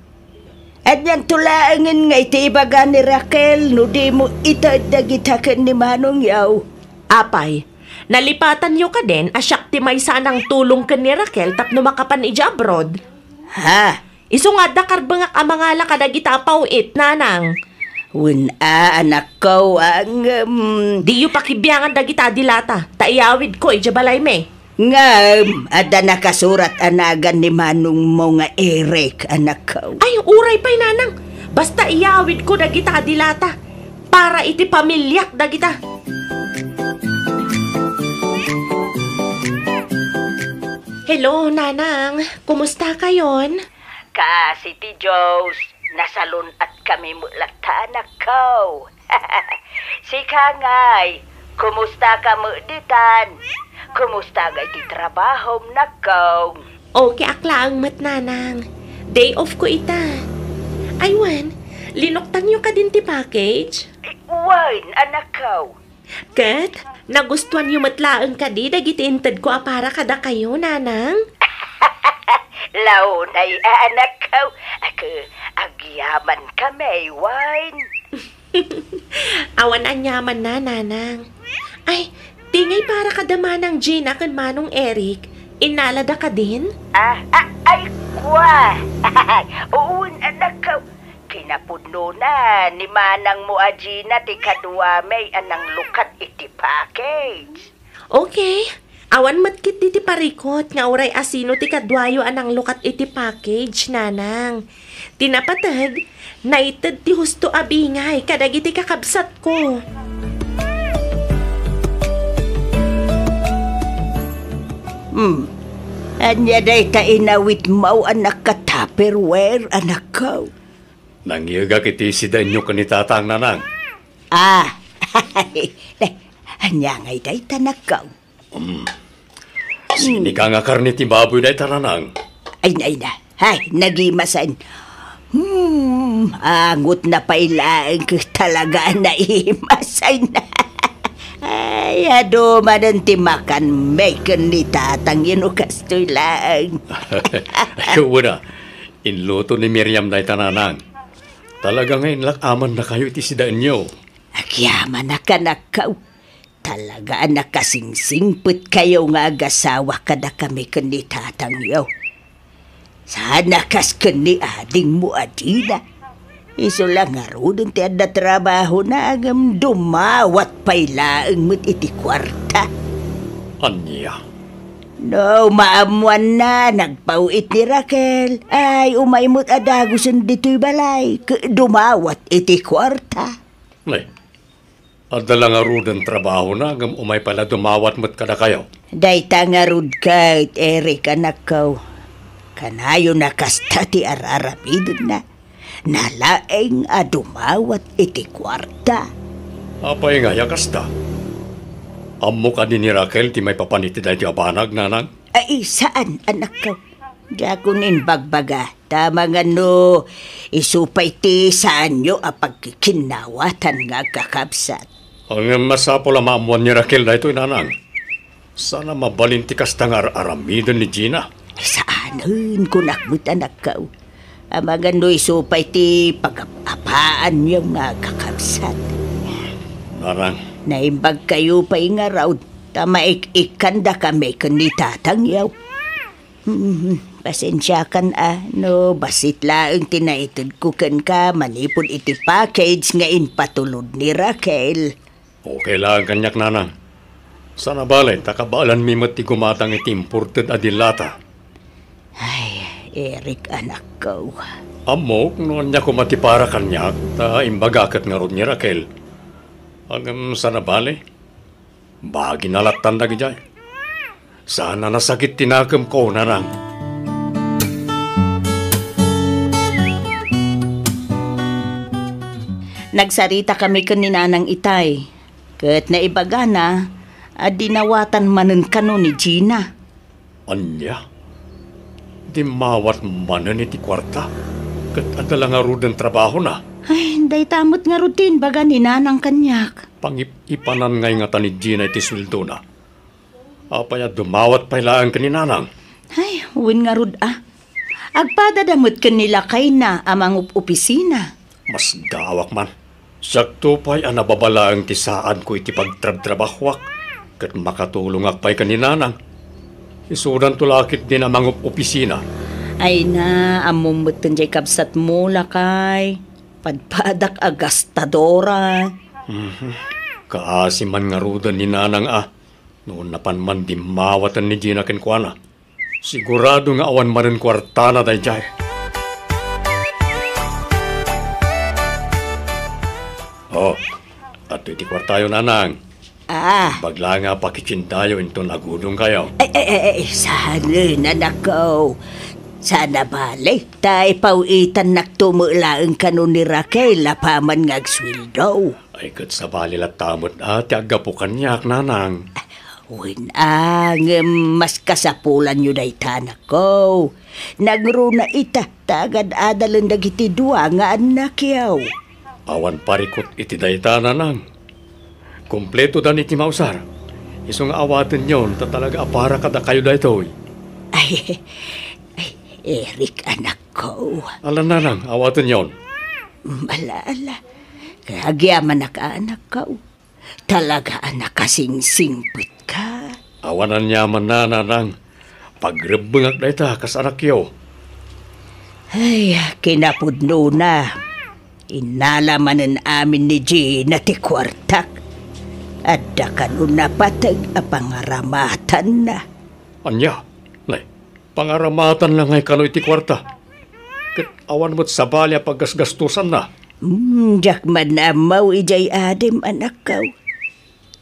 At yan tulaangin nga iti ibaga ni Raquel no di mo itadagitakan ni Manong yaw. Apay, nalipatan nyo ka din asyak ti may sanang tulong ka ni Raquel tapno makapan ija abroad. Ha? Isu nga dakar bangak amangala kadagita pauit, nanang. Anak ko ang... Di yu pakibiyangan dagita dilata, taiyawid ko ija balay me. ada nakasurat anagan ni Manong mo nga Eric, anak ko. Ay, uray pa'y nanang. Basta iyawid ko dagita dilata. Para iti pamilyak dagita. Hello, nanang. Kumusta kayon? Kasi ti Diyos, nasalun at kami mulata, anak ko. Sika ngay, kumusta ka mo ditan? Kumusta nga iti trabaho, nakaw? Okay, akla ang matnanang. Day off ko ita. Aywan, linuktan nyo ka din ti package? Wine, anak ko. Kat, nagustuhan nyo matlaang ka di, dagitintad ko para kada kayo, nanang? Launay, anak ko. Ako, agyaman kami, wine. Awan anyaman na, nanang. Ay, tingay para kadama ng Gina kan Manong Eric. Inalada ka din? Ay, kwa. Oo, anak ko. Kinapuno na ni Manang mo Gina ti kadwa may anang lukat iti package. Okay. Awan matkit iti parikot nga uray asino ti kadwayo anang lukat iti package, nanang. Tinapatag, naited ti husto abingay kadag iti kakabsat ko. Anya day ta inawit mau anak ka Tupperware, anak ko. Nangyaga kiti si danyo kanitatang nanang. Anya ngay day ta nakau. Sini ka nga karni ti baboy day tananang. Ay, nagimasan. Angot na pailaan ko talaga na imasay na. Ay, aduma ng timakan bacon ni tatang yun o kastoy lang. Ayaw na, inluto ni Miriam day tananang. Talaga ngayon lakaman na kayo iti sidaan nyo. Agyaman na ka nakaw. Talaga nakasingsingput kayo nga agasawa kada kami kani tatang yaw. Sana kas kani ading mo adina. Iso lang nga rodon ti adda trabaho na agam dumawat pailaang mo't iti kwarta. Anya? No, maamuan na, nagpauit ni Raquel. Ay, umaymot adagusan dito'y balay. Dumawat iti kwarta. Nay, adala nga rodon trabaho na agam umay pala dumawat mo't kada kayo. Dayta nga rod kahit Eric anak ko. Kanayo na kasta ti araramidon na. Nalaeng dumawat iti kwarta. Apay nga yakasta. Amo ka din ni Raquel ti may papaniti dahi ti abanag, nanang? Ay, saan anak ko? Diyakunin bagbaga. Tama nga no, isupay ti saan nyo apagkikinawatan nga kakabsat. Ang masapol ang maamuan ni Raquel dahi ito'y nanang. Sana mabalin ti kasta nga aramidon ni Gina. Saanin ko nakmut anak ko. Mga no'y supay ti pag-apaan niyang nagkakabsat. Narang. Naimbag kayo pa'y nga raw, tamaik-ikanda kami kundi tatang yaw. Pasensya kan no, basit laang tinaitod ko kan ka, manipod iti package nga inpatulod ni Raquel. Okay lang kanyak nanang. Sana balay, takabalan mimot ti gumatang iti imported adilata. Ay, Eric anak ko. Amok, noon niya kumatipara kanyak, ta imbagakat nga ron ni Raquel. Agam sana bale, bagi nalatan na gijay. Sana nasakit tinakam ko narang. Nagsarita kami kaninanang itay. Kat naibaga na, dinawatan manen kano ni Gina. Anya? Di mawat manen iti kwarta. Kat adala nga rudan trabaho na. Ay, day tamot nga rutin baga ni nanang kanyak. Pangip-ipanan ngay nga ni Gina iti sweldo na. Apaya dumawat pailaan ka ni nanang. Ay, uwin nga rud Agpadadamot kanila kay na amang opisina. Mas gawak man. Sakto pa'y anababalaang tisaan ko iti pagtrab-trabahwak. Kat makatulong akpay ka ni nanang. Isudan tulakit din amang opisina. Ay na, amumot kanjay kabsat mo lakay. Padpadak agastadora. Kaasiman nga rudan ni nanang Noon napanman di mawatan ni Gina kenkwana. Sigurado nga awan manen kwartana day jay. Oh, ato iti kwartayo nanang. Bagla nga pakichintayo into nagudong kayo. Sana nanak ko. Sana balik tayo pauitan nagtumulaang kanon ni Raquel paman ngagswildo. Ay kat sa balilat tamot ati agapukan niyak nanang. Win mas kasapulan nyo day tanak ko. Nagruna ita tagad adalan dagiti dua nga anak yaw. Awan parikot iti day tananang. Kompleto dan iti mausar. Isong awatin yon ta talaga apara kada kayo daytoy. Ay, Eric anak ko. Alan nanang, awatin yon. Ala. Kagyaman ka anak ko. Talaga anak kasing singpit ka. Awanan yaman na nanang. Pagrebengak na ita kasanak yo. Ay, kinapudno na. Inalamanan amin ni Gina ti kwartak. Adda kanon na patag a pangaramatan na. Anya, nay, pangaramatan lang ngay kano iti kwarta. Kat awan mo't sabali a paggasgastusan na. Jak man amaw ijay adem anak kaw.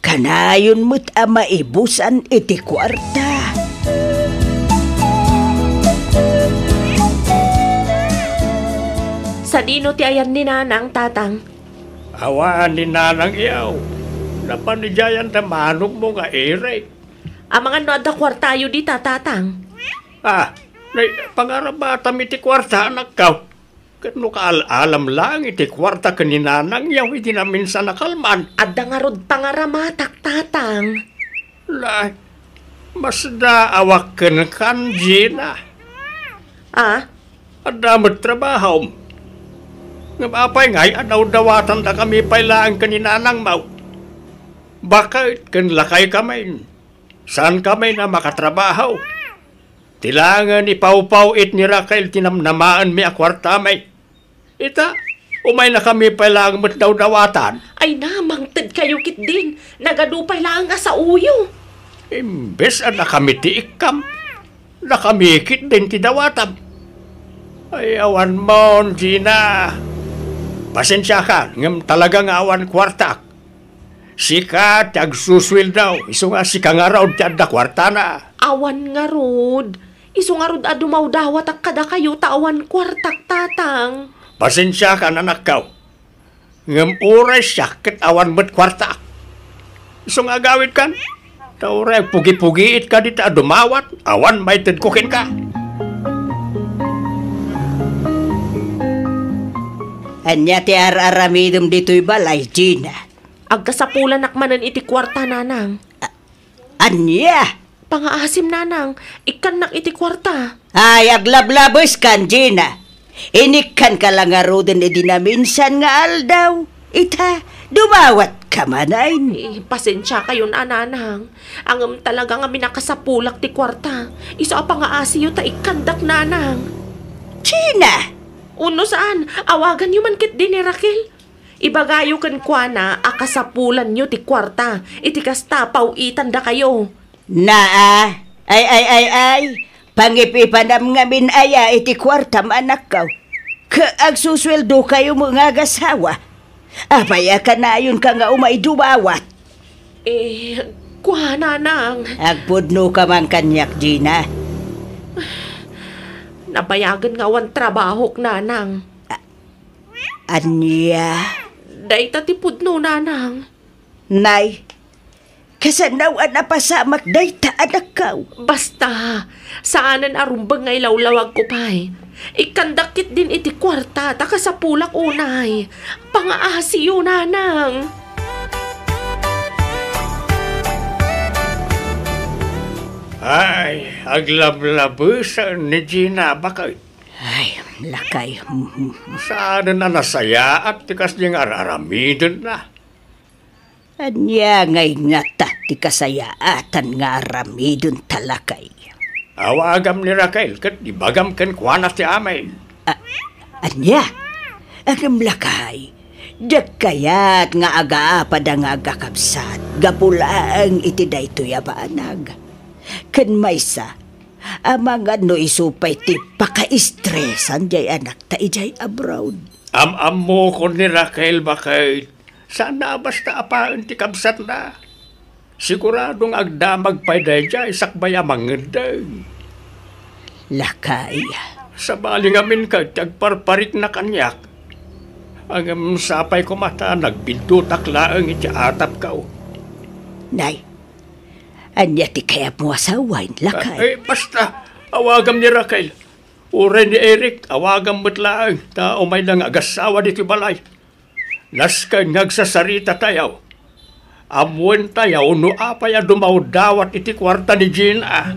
Kanayon mo't a maibusan iti kwarta. Sa dino ti ayan ni nanang, tatang? Awaan ni nanang iyaw. Napanijayan ta manok mo nga ere. Ang mga no ada kwartayo di tatang. Nay, pangarabata iti kwarta anak kaw. Kano alam lang iti kwarta kaninanang yaw iti na minsan nakalman. Adda nga rod pangaramatak, tatang. Lai, mas daawak kan Gina. Adamot trabaho. Ngapapay ngay, adaw-dawatan da kami pailaan kaninanang mau. Bakit kan lakay kami? Saan kami na makatrabaho? Tilangan ni Pau-Pau it ni Raquel tinamnamaan mi akwarta may. Ita, umay na kami pailaan mo't daw-dawatan. Ay namang tad kayo kit din. Nagadupay lang nga sa uyo. Imbes na kami ti ikam. Nakamikit din ti dawatam. Ay awan mo, Gina. Pasensya ka, ngam talagang awan kwartak. Sika, tagsuswil daw. Iso nga sika nga raw tiyada kwarta na. Awan nga rod. Iso nga rod adumaw dawat ak kada kayo tawan kwartak, tatang. Pasensya ka, nanak kaw. Ngam uray siya, kat awan mo't kwartak. Iso nga gawin kan? Tauray, pugi-pugiit ka dito adumawat. Awan may tadkukin ka. Anya ti araramidom dito'y balay, Gina. Agkasapulan nakmanan iti kwarta, nanang. Anya? Pangaasim, nanang. Ikan nak iti kwarta. Ay, aglablabos kan, Gina. Inikan ka lang nga rodin edi na minsan nga aldaw. Ita, dumawat ka manay. Pasensya kayo, nanang. Ang talaga nga minakasapulak ti kwarta. Isa a pangaasiyo ta ikandak, nanang. Gina! Uno saan? Awagan nyo man kit din ni Raquel. Ibagayo kan kwa na akasapulan nyo ti kwarta. Iti kastapaw itanda kayo. Naa, ay. Pangipipanam nga minaya iti kwarta manak kaw. Kaag susweldo kayo mga gasawa. Apaya ka na yun ka nga umay dumawat. Kwa, nanang. Agpudno ka man kanyak, Gina. Napayagan nga wan trabaho, nanang. Anya? Day tatipudno, nanang. Nay, kasanawan na pasamak day ta anak kaw. Basta, saanan arumbang ngay lawlawag ko pa'y. Ikandakit din iti kwarta, taka sa pulak unay. Pangaasiyo, nanang. Ay, aglablabusan ni Gina bakit? Ay, lakay. Saan na nasaya at tikas niyang araramidon na. Anya ngay nga ta, ti kasayaatan nga aramidon talakay. Awagam ni Raquel, kat ibagam kan kuwanas ti amay. Anya, agam lakay. Dak kayat nga aga-apad ang agakabsat. Gapulaang iti daytoy abanag. Kan maysa, amang ano isupay ti paka-estresan jay anak ta ijay abroad. Am mo ko ni Raquel bakit? Sana basta apaan ti kabsat na. Siguradong agdamag pa'y dayjay sakbaya mangenday. Lakay. Sa baling amin ka, tagparparik na kanyak. Ang sapay ko mata, nagbintutak laang iti atap kao. Nay, anya ti kaya mo asawain, lakay. Basta, awagam ni Raquel. Ure ni Eric, awagam mo't laang, ta umay lang agasawa dito balay. Naskay ngagsasarita tayaw. Amuan tayaw, no apaya dumawdawat iti kwarta ni Gina.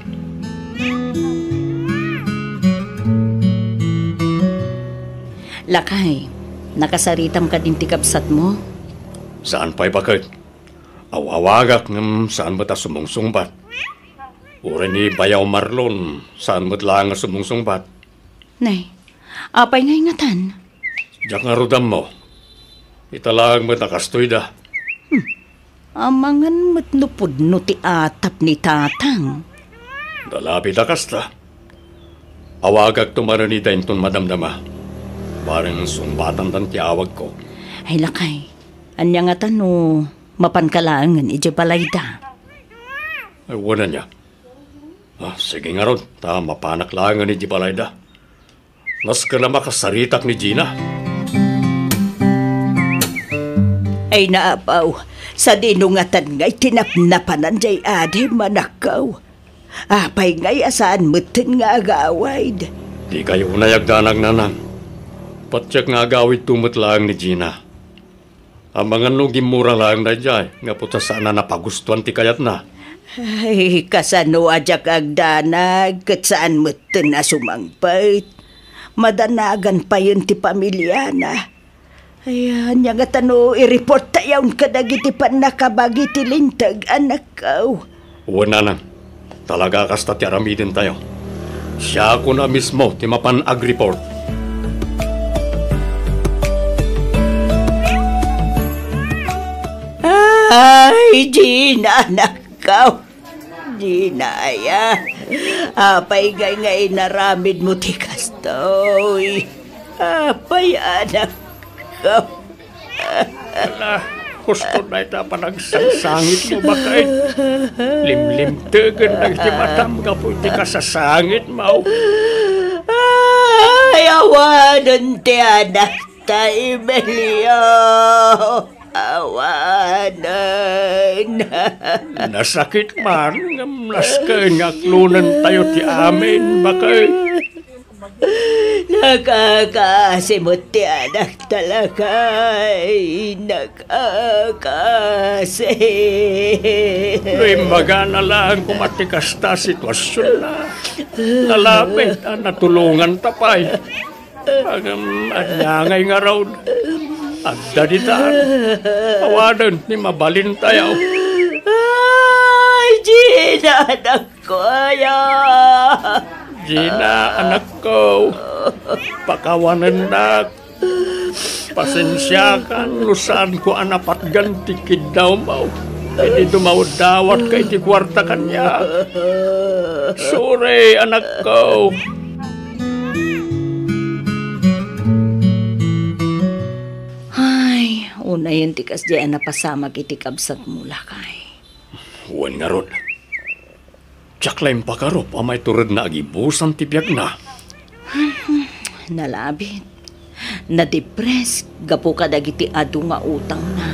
Lakay, nakasaritam ka din ti kabsat mo? Saan pa'y bakit? Awawagak ng saan mo ta sumungsungbat. Ure ni Bayaw Marlon, saan mo't lang sumungsungbat. Nay, apay nga ingatan. Diyak nga rudam mo. Italang mo't nakastoy da. Amangan matnupod no ti atap ni tatang. Dalabi da kasta. Awagag tumara ni Dainton madamdama. Parang sumbatan dan ti awag ko. Ay lakay, anya nga tano, mapankalangan iti balayda. Ay wala niya. Sige nga ron, mapanaklaangan ni Jibalayda. Nas ka na makasaritak ni Gina. Ay naapaw, sa dinungatan nga'y tinapnapanan jay ade manakaw. Apay nga'y asaan mutin nga agawaid. Di kayo unayagdanag nanang. Patyak nga agawid tumot lang ni Gina. Ang mga nugimura lang na jay, nga puta sana napagustuhan ti kayat na. Ay, kasano ajak agdanag, kat saan mutin na sumangpait. Madanagan pa yun ti pamilya na. Ayan, nga tano, i-report tayaw kadagiti pan nakabagi ti lintag, anak kaw. Wala nang. Talaga kasta ti aramidin tayo. Siya ko na mismo ti mapan-ag-report. Ay, Gina, anak kaw. Gina, aya. Apay ngay naramid mo ti kastoy. Apay, anak kaw. Ala, gusto na ita panagsasangit mo bakay. Limlim-tegen na iti matam ka po iti kasasangit mo. Ay, awanan ti anak ta, Emilio. Awanan. Nasakit man, ngamlas ka ngaklunan tayo ti amin bakay. Nakakasimot ti anak talaga. Imbaga na lang kumatikas ta sitwasyon na. Nalapit natulungan tapay. Anyangay nga raw. Agda ditaan. Awadan ni mabalin tayo. Ay, Gina, anak ko, Gina, anak ko. Pakawanan na. Pasensya ka, lusaan ko anapat ganti kidaw mo. Hindi dumawad-dawat kay di kwarta kanya. Sorry, anak ko. Ay, una yun tikas diyan na pasamag iti kabsat mula kay. Huwan nga ron. Tsaklaim pa karop, amay turad na agibusan tibiyag na. Nalabit. Na-depress, gapo ka dagiti adu nga utang na.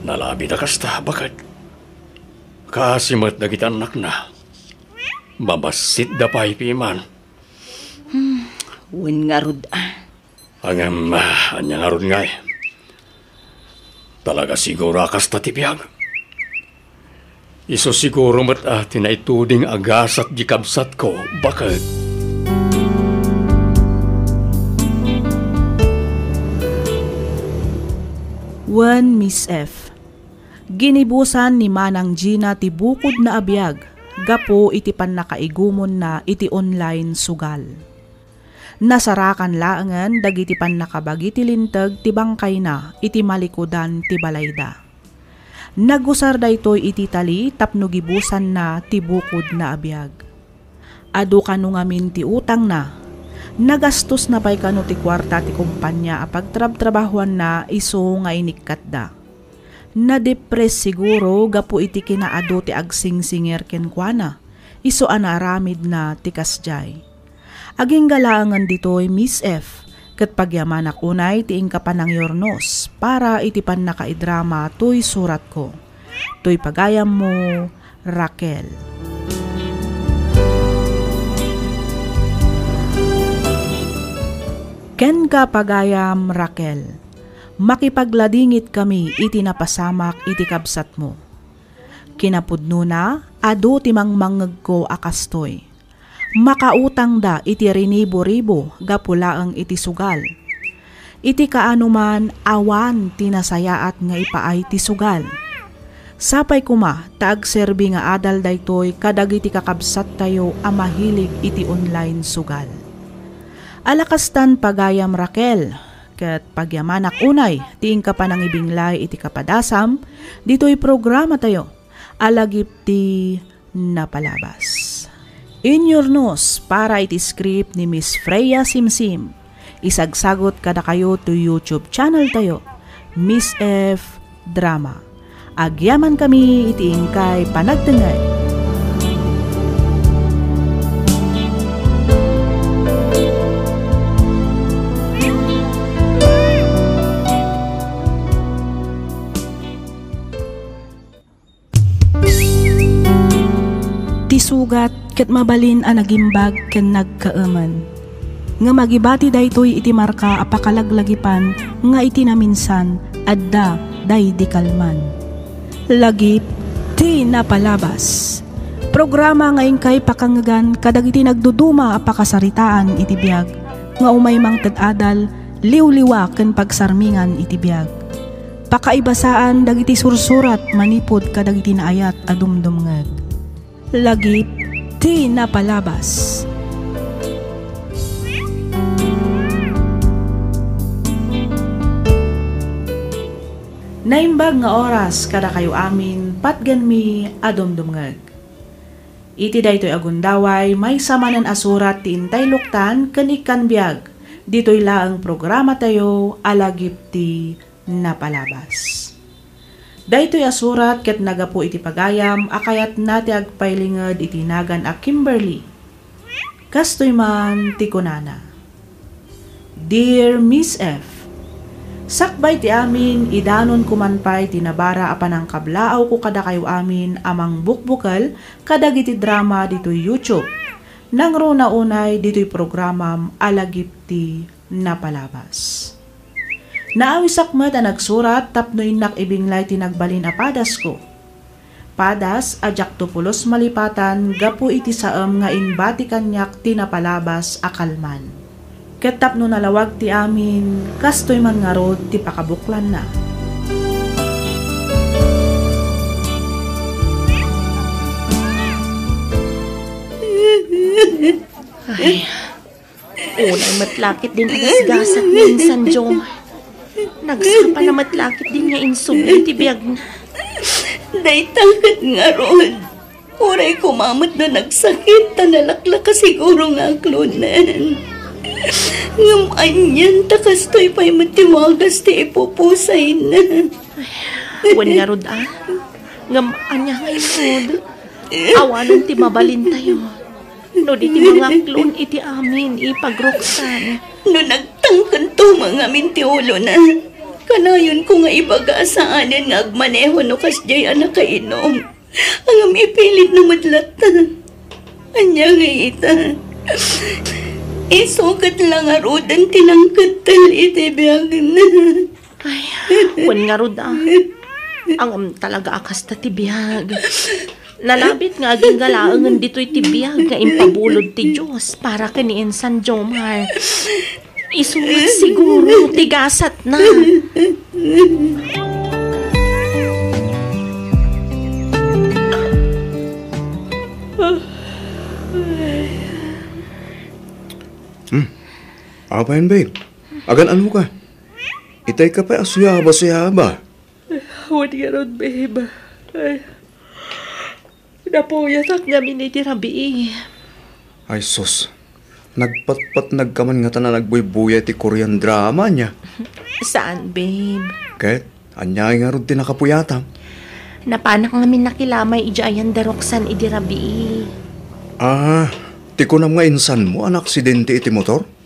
Nalabi na kasta, bakit? Kasimat dagiti anak na. Mabasit da pa ipiman. Huwan nga rod Angam, anya nga ron nga eh. Talaga siguro kasta tibiyag. Iso siguro mat tinaituding agasat di kabsat ko, bakit? Wen Miss F. Ginibusan ni Manang Gina ti bukod na abiyag, gapo iti pan nakaigumon na iti online sugal. Nasarakan laangan dagiti pan nakabagi ti lintag ti bangkay na iti malikudan ti balayda. Nagusar daytoy iti tali tapno gibusan na ti bukod na abiyag. Adu kanu ngamin ti utang na. Nagastos na pay kanu ti kwarta ti kumpanya apag trab-trabahuan na iso nga inikkat da. Na-depress siguro gapu iti kinaado ti agsing-singer kenkwana. Iso anaramid na ti kasjay. Aging galangan ditoy Miss F. Kat pagyamanak unay ti ingkapan ng yornos para iti pan nakaidrama to'y surat ko. To'y pagayam mo, Raquel. Ken ka pagayam, Raquel. Makipagladingit kami iti napasamak iti kabsat mo. Kinapudno na, adu timang mangeg ko akastoy. Makautang da iti rinibo-ribo gapulaang iti sugal. Iti kaanuman awan tinasayaat nga ipaay ti sugal. Sapay kuma taag serbi nga adal daytoy kadagiti kakabsat tayo amahilig iti online sugal. Alakastan pagayam Raquel, ket pagyamanak unay, tiing ka pa nang ibinglay iti kapadasam, dito'y programa tayo, alagip ti napalabas. In your nose, para iti script ni Miss Freya Simsim. Isagsagot kada kayo to YouTube channel tayo, Miss F Drama. Agyaman kami iti ingkay panagtengay. Tisugat ket mabalin a nagimbag ken nagkaaman. Nga magibati daytoy iti marka apakalaglagipan nga iti naminsan adda day di kalman. Lagip ti napalabas. Programa ngayon kay pakangagan kadag iti nagduduma apakasaritaan iti biag nga umay mang tad-adal liw-liwa ken pagsarmingan iti biag. Pakaibasaan dagiti sursurat manipod kadag iti naayat a dumdumngeg. Lagip ti napalabas. Naimbag nga oras kada kayo amin patgan mi adumdumngeg. Iti daytoy agundaway may samanan asurat ti intay luktan ken ikan biag. Ditoy laang programa tayo alagip ti napalabas. Daytoy asurat ket nagapu iti pagayam akayat nati agpailinged iti nagan a Kimberly. Kastoy man ti kunana. Dear Miss F, sakbay ti amin idanon kumanpay tinabara apan ang kablaaw ko kada kayo amin amang bukbukal kadag iti drama ditoy YouTube. Nangro na unay ditoy programam alagip ti napalabas. Naawisak met a nagsurat tapno inak ibinglay tinagbalin a padas ko. Padas ajak tupulos malipatan gapu iti saem nga inbati kanyak tinapalabas akalman. Ket tapno nalawag ti amin kastoy man ngarod ti pakabuklan na. Ay, unay matlakit din ang gasgat minsan, Jom. Nagsapa na matlakit din nga insubli ti biyag na. Daytangkat nga ron. Uray kumamot na nagsakit, tanalaklak ka siguro nga klunan. Ngamanyan, takastoy pa'y matiwagas ti ipupusay na. Wan nga rod Ngamaan nga rod. Awanan ti mabalin tayo. No di ti mga klon iti amin ipagroksan. No nagtangkan to mga minti ulo na. Kanayon ko nga ibaga saanan nga agmaneho no kasjay anak kainom. Ang ipilit na madlata. Anya nga ita. Isukat lang nga rodan tinangkat tal iti biyag na. Ay, wan nga rod Ang talaga akas ta ti biyag. Nalabit nga aging galaangan dito'y ti biyag nga impabulod ti Diyos para kaniin San Jomar. Isulat siguro, tigasat na. Apa yan, babe? Agan ano ka? Itay ka pa asuyaba-suyaba. Huwag nga ron, babe. Ay, napuyatak namin iti rabi. Ay, sus. Nagpatpat nagkaman nga tanan nagbuy-buya ti Korean drama niya. Saan, babe? Ket, anyay nga ron tinakapuyatam. Napanak ngamin nakilamay ijayan daroksan iti rabi. Ah, ti kunam nga insan mo, anak aksidente iti motor?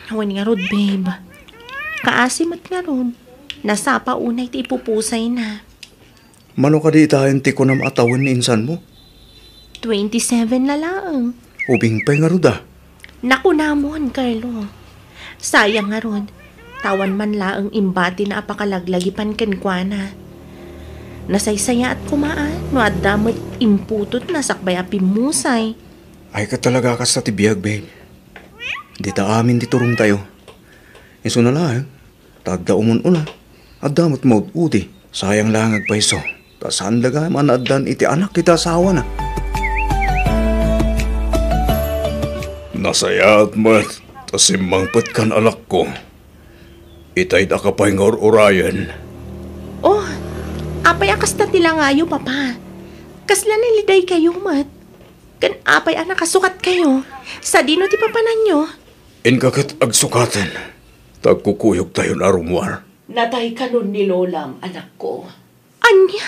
Huwag nga rod, babe. Kaasimat nga rod. Nasapa unay ti ipupusay na. Mano ka di itahin ti kunam atawan ni insan mo? 27 na lang. Ubing pa'y nga rod Naku namon, Carlo. Sayang nga rod. Tawan man laang imbati na apakalaglagipan kenkwana. Nasaysaya at kumaan. No at damot imputot na sakbay apimusay. Ay ka talaga kas na tibiyag, babe. Di ta amin di turong tayo. Iso na lang, tagda umun-una. At damot mo uti. Sayang lang agpaiso. Tasaan laga manaddan iti anak kita asawa na. Nasaya at mat, tasimangpat kan alak ko. Itay da ka pa'y urayan. Oh, apay akas na tila ngayo, papa. Kasla niliday kayo, mat. Kan apay anak kasukat kayo. Sa dino ti papanan nyo. Inkakat agsukatan. Tagkukuyog tayo na rumwar. Natay ka nun ni Lolam, anak ko. Anya?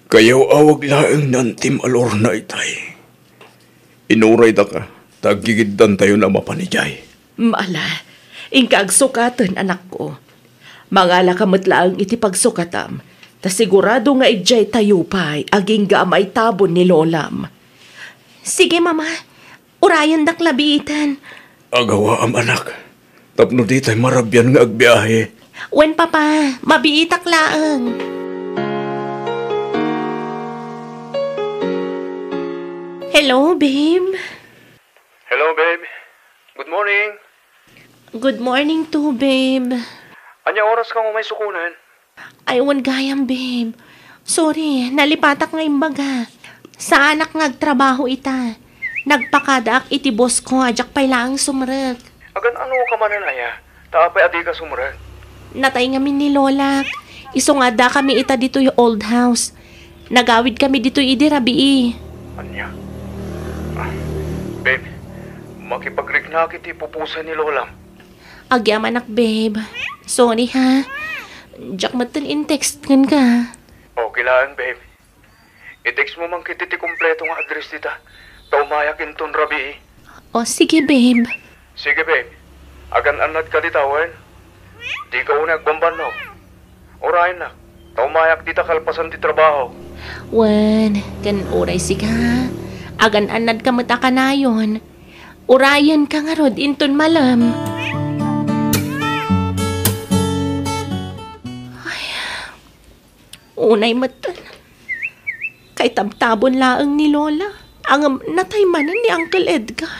Kayaw awag laeng nantim alor na itay. Inuray da ka. Tagigiddan tayo na mapanijay. Mala, inkagsukatan, anak ko. Mangala kamatlaang iti pagsukatam. Ta sigurado nga ijay tayo pa'y aging gamay tabon ni Lolam. Sige, mama. Urayan dak labiitan. Agawa am anak. Tapno di tayo marabyan nga agbiyahe. Wen, papa. Mabiitak laang. Hello, babe. Hello, babe. Good morning. Good morning too, babe. Anya oras ka mo may sukunan? Aywan gayam, babe. Sorry, nalipatak nga imbaga. Sa anak ngagtrabaho ita. Nagpakadaak iti boss ko, ajak pa'y laang sumrek. Agan ano ka mananaya? Taapay adi ka sumurag. Natay ngamin ni Lola. Iso nga da kami ita dito yung old house. Nagawid kami dito idi rabii. Anya? Babe, makipag-rigna kiti pupusa ni Lolam. Agyam anak, babe. Sorry ha. Diyak matan in-text kan ka. Okay lang, babe. I-text mo man kiti ti kompleto nga address dita. Taumayakin ton rabi. O sige, babe. Sige, babe. Agan anad ka ditawan. Di ka unag bambanaw. Orayin na. Taumayak dita kalpasan ti trabaho. Wan, kan oray sika. Agan anad ka mataka na yun. Urayan ka nga rod inton malam. Unay matan. Kay tabtabon laang ni Lola. Ang nataymanan ni Uncle Edgar.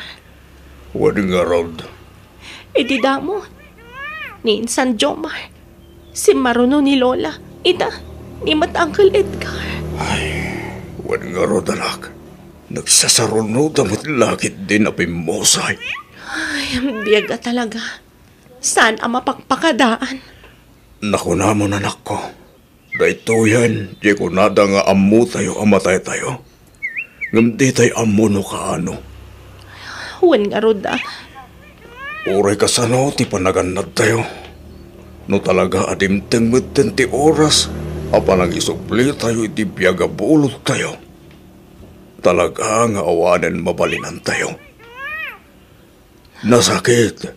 Wading around. E di damo. Ni Insan Jomar. Si Maruno ni Lola. Ita, ni Mat Uncle Edgar. Wading around, anak. Nagsasarunod ang lakit din na pimosay. Ay, biyaga talaga. Saan ang mapagpakadaan? Naku namon, anak ko. Dahito yan, di ko nada nga amu tayo, amatay tayo. Ngam di tayo amu no kaano. Huwag nga roda. Uray ka sano, ti panaganad tayo. No talaga adimteng mitten ti oras, apanang isupli tayo, iti biyaga bulot tayo. Talaga nga awanen mabalinan tayo. Nasakit,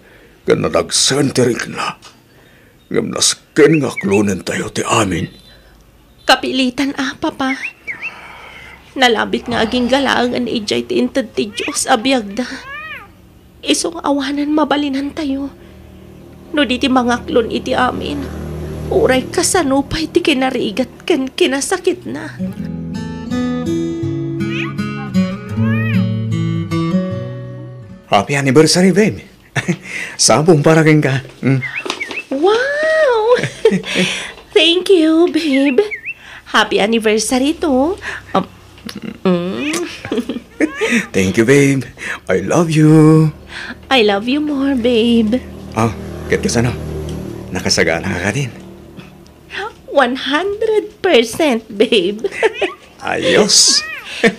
ka nadagsenterik na. Ngam nasken nga klunen tayo ti amin. Kapilitan papa. Nalabit nga aging galaang an ijay ti intad ti Diyos abiyagda. Isong awanan mabalinan tayo. No di ti mga klon iti amin. Uray kasanupay ti kinarigat kan kinasakit na. Happy anniversary, babe. Sabong paraking ka. Wow! Thank you, babe. Happy anniversary to. Thank you, babe. I love you. I love you more, babe. Ket ka sano? Nakasagana ka din. 100%, babe. Ayos.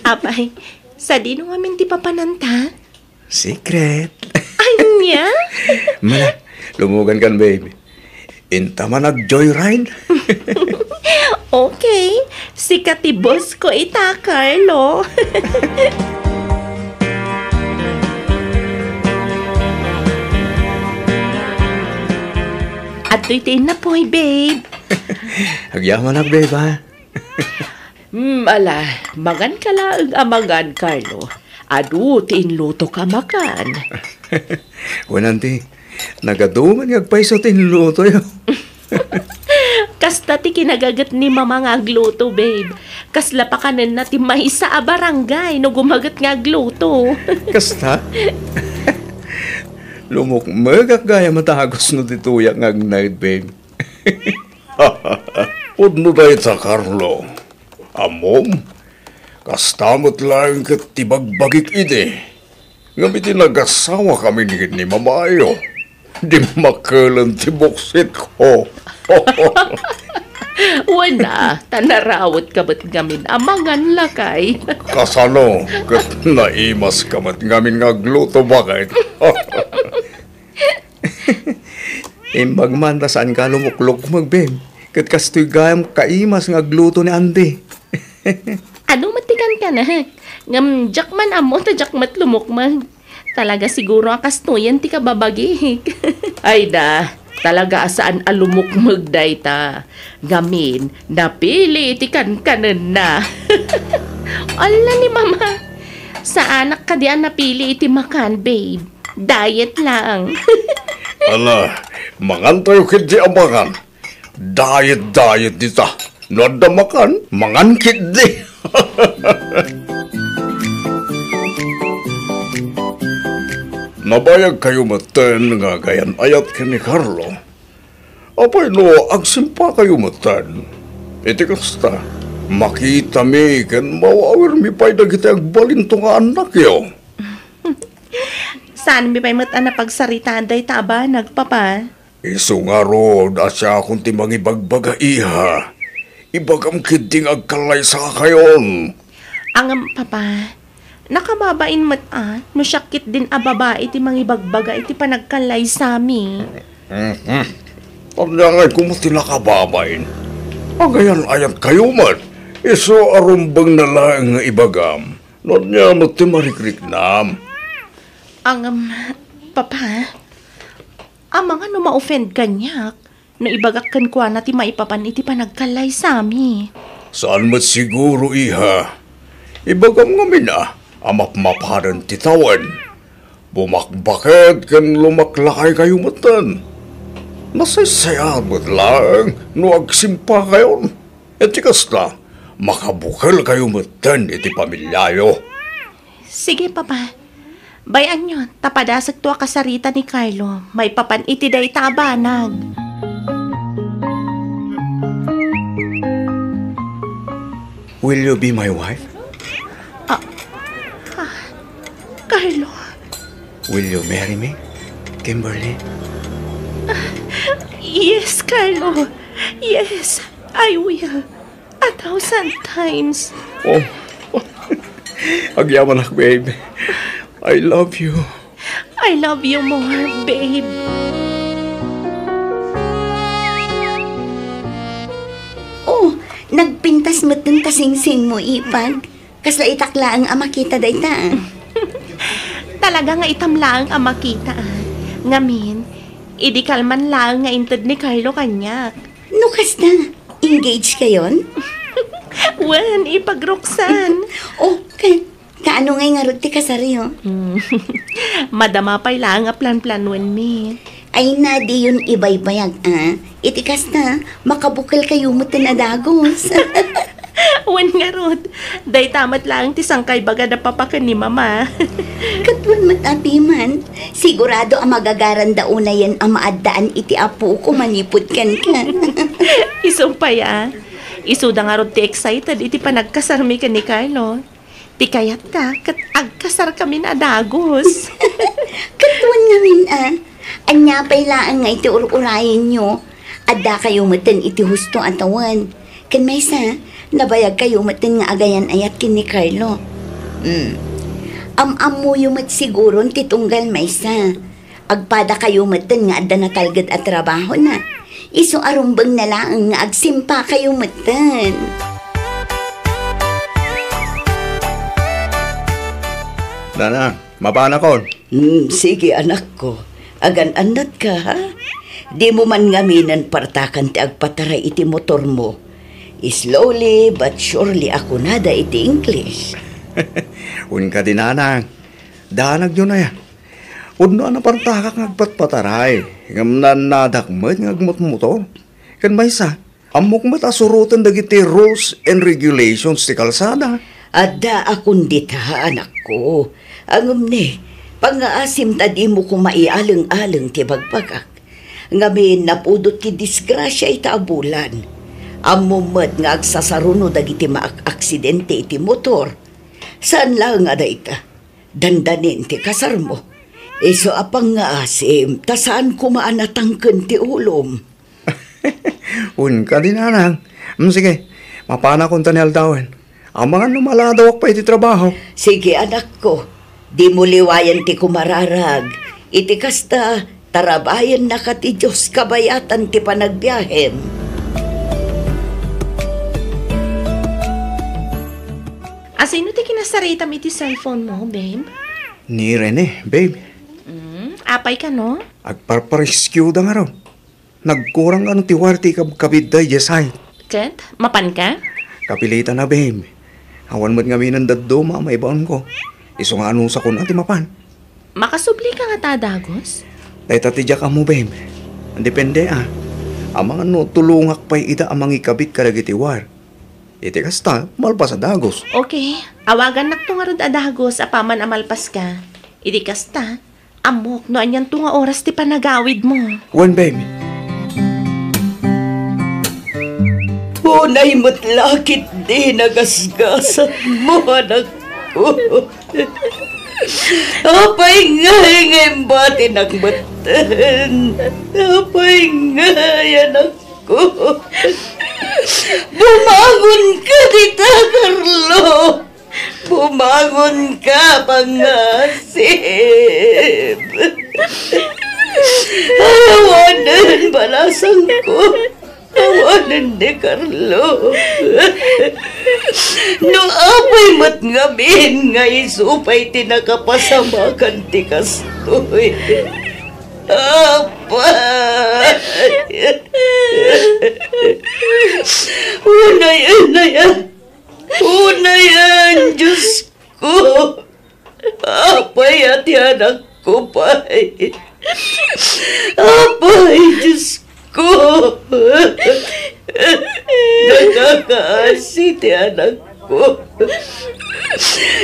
Apay, sa dino ngamin ti papananta? Secret. Anya? Mala, lumugan kan, babe. Inta man nag-joyride. Okay, sikat ti boss ko ita, Carlo. At tuitin na po'y, babe. Agyaman na, babe, ha? Ala, magan ka lang amagan, Carlo. Adu, tinluto ka makan. Wananti, nagaduman agpaiso tinluto yo. Kasta ti kinagagat ni mama nga agluto, babe. Kasla pa kanan na ti mahisa a barangay no gumagat nga agluto. Kasta? Lumukmagak gaya matagos no tituyak nga agnight, babe. Udno tayo sa Carlo. Amom, kastamot lang kat tibagbagik ide. Ngam iti nagasawa kami ni mamayo. Di makalan ti buksit ko. Wala, tanarawot ka ba't ngamin amangan lakay? Kasano, kat naimas ka mat ngamin nga gluto bakit? Imbag man, saan ka lumuklok magbem? Kat kastoy gayam kaimas nga gluto ni Andi. Ano matikan ka na? Ngam, jak man amo, jak mat lumukmag. Talaga siguro akastuyan ti ka babagik. Ay da, talaga asaan alumukmag day ta. Gamin, napili ti kankanan na. Ala ni mama, sa anak ka diyan napili iti makan, babe. Diet lang. Ala, mangan tayo kiti amangan. Diet dita. Nada makan, mangan kiti. Nabayag kayo matan nga gayan ayat ka ni Carlo. Apay no, agsimpa kayo matan. Iti kasta, makita mi kan mawawir mi pa'y dagiti agbalintong nga anak yo. Saan mi pa'y matan na pagsaritaan day taba, nagpapa? Iso nga ro, asya akong timang ibagbaga iha. Ibagam kidding agkalay sa kayon. Ang papa, nakababain mat no syakit din a babae iti mangibagbaga iti panagkalay sami. Pagdangay kung mati nakababain. Pagayan ayat kayo man. Iso arumbang na lang nga ibagam. Not niya mati marikrik nam. Ang papa, amang ano ma-offend kanyak no ibagak kan kwa na ti maipapan iti panagkalay sami. Saan mat siguro iha? Ibagam nga mina. Amap-maparan titawan. Bumakbakit kan lumaklakay kayo matan. Nasaysaya mo't lang no agsimpa kayo. Iti kasta, makabukal kayo matan iti pamilyayo. Sige papa, bayan nyo, tapadasag to kasarita ni Carlo. May papan iti day tabanag. Will you be my wife? Carlo. Will you marry me, Kimberly? Yes, Carlo. Yes, I will. 1,000 times. Oh, agyaman ako, babe. I love you. I love you more, babe. Oh, nagpintas mo dun kasing-sing mo, Ipag. Kasla itakla ang amakita day ta. Talaga nga itamlaang ang makita. Ngamin, idikal man lang nga intod ni Carlo kanyak. Nukas na, engage kayon? Wan, ipagruksan. Oh, kaano ngay nga rod ti kasaryo? Madama pa'y lang nga plan-planuan mi. Ay na, di yun ibay-bayag, Itikas na, makabukal kayo mo tanadagos. Wan nga rod, day tamat lang ti sangkay baga na papakan ni mama. Katwan matapi man, sigurado ang magagaran dauna yan ang maaddaan iti apo ko manipod kan ka. Isumpaya, isuda nga rod ti excited iti panagkasarmi ka ni Carlo. Ti kayat ka, kat agkasar kami na dagos. Katwan ngamin anya pa'y laan nga iti ur-urayin nyo. Adda kayo matan iti husto atawan. Kan may sa, nabayag kayo matan nga agayan ayat kin ni Carlo. Am-am mo yung mat siguro titunggal may sa. Agpada kayo matan nga adda natalgad at trabaho na. Iso arumbang na lang nga agsimpa kayo matan. Nana, mabana ko. Sige anak ko, agan-anat ka ha? Di mo man ngaminan partakan ti agpataray iti motor mo. Slowly but surely ako nada iti English. Un ka din, Nanang. Danag yun na yan. Udno na partakak ngagpatpataray. Ngam nanadakmat ngagmat motor. Kan may sa, amok matasurutan dagiti rules and regulations ti kalsada. Adda akong dita, anak ko. Angam ni, pang-aasim tadi mo kung maialang-alang ti bagpagak. Ngamin napudot ti disgrasya ita abulan. Amumat nga agsasaruno dagiti maak-aksidente iti motor. Saan lang nga da ita? Dandanin ti kasar mo. Iso apang nga asim, tasaan ko maanatangken ti ulom. Un ka din, anang. Sige, mapana kong tanil dawen. Ang mga numaladawak pa iti trabaho. Sige anak ko, di mo liwayan ti kumararag. Iti kasta, tarabayan na ka ti Diyos kabayatan ti panagbiyahem. Asino ti kinasaritam iti cellphone mo, babe? Ni Rene, babe. Apay ka, no? Agparparescue da nga raw. Nagkurang ano ti warti kabid da jesay. Jet, mapan ka? Kapilitan na, babe. Awan mo't ngami ng daddo, may baon ko. Iso nga anong sa kun ati mapan. Makasubli ka nga tadagos? Dahil tatidya ka mo, babe. Ang depende, Ang mga no, tulungak pa'y ita amang ikabit karagiti war. Iti kasta, malpas sa dagos. Okay, awagan nak tunga rod adagos apaman amalpas ka. Iti kasta, amok no anyan tunga oras ti panagawid mo. Wan, babe. Unay matlakit di nagasgasat mo, anak ko. Apay ngay bati nagbatan. Apay ngay, anak ko. Bumangon ka, Tita Carlo. Bumangon ka, pangasip. Awanan, balasang ko. Awanan ni Carlo. No apay matngabin nga isupay tinakapasamakan ti kastoy. Apay. Unayan, Diyos ko. Apay at anak ko pa'y. Apay, Diyos ko. Nakakaasi ti anak ko.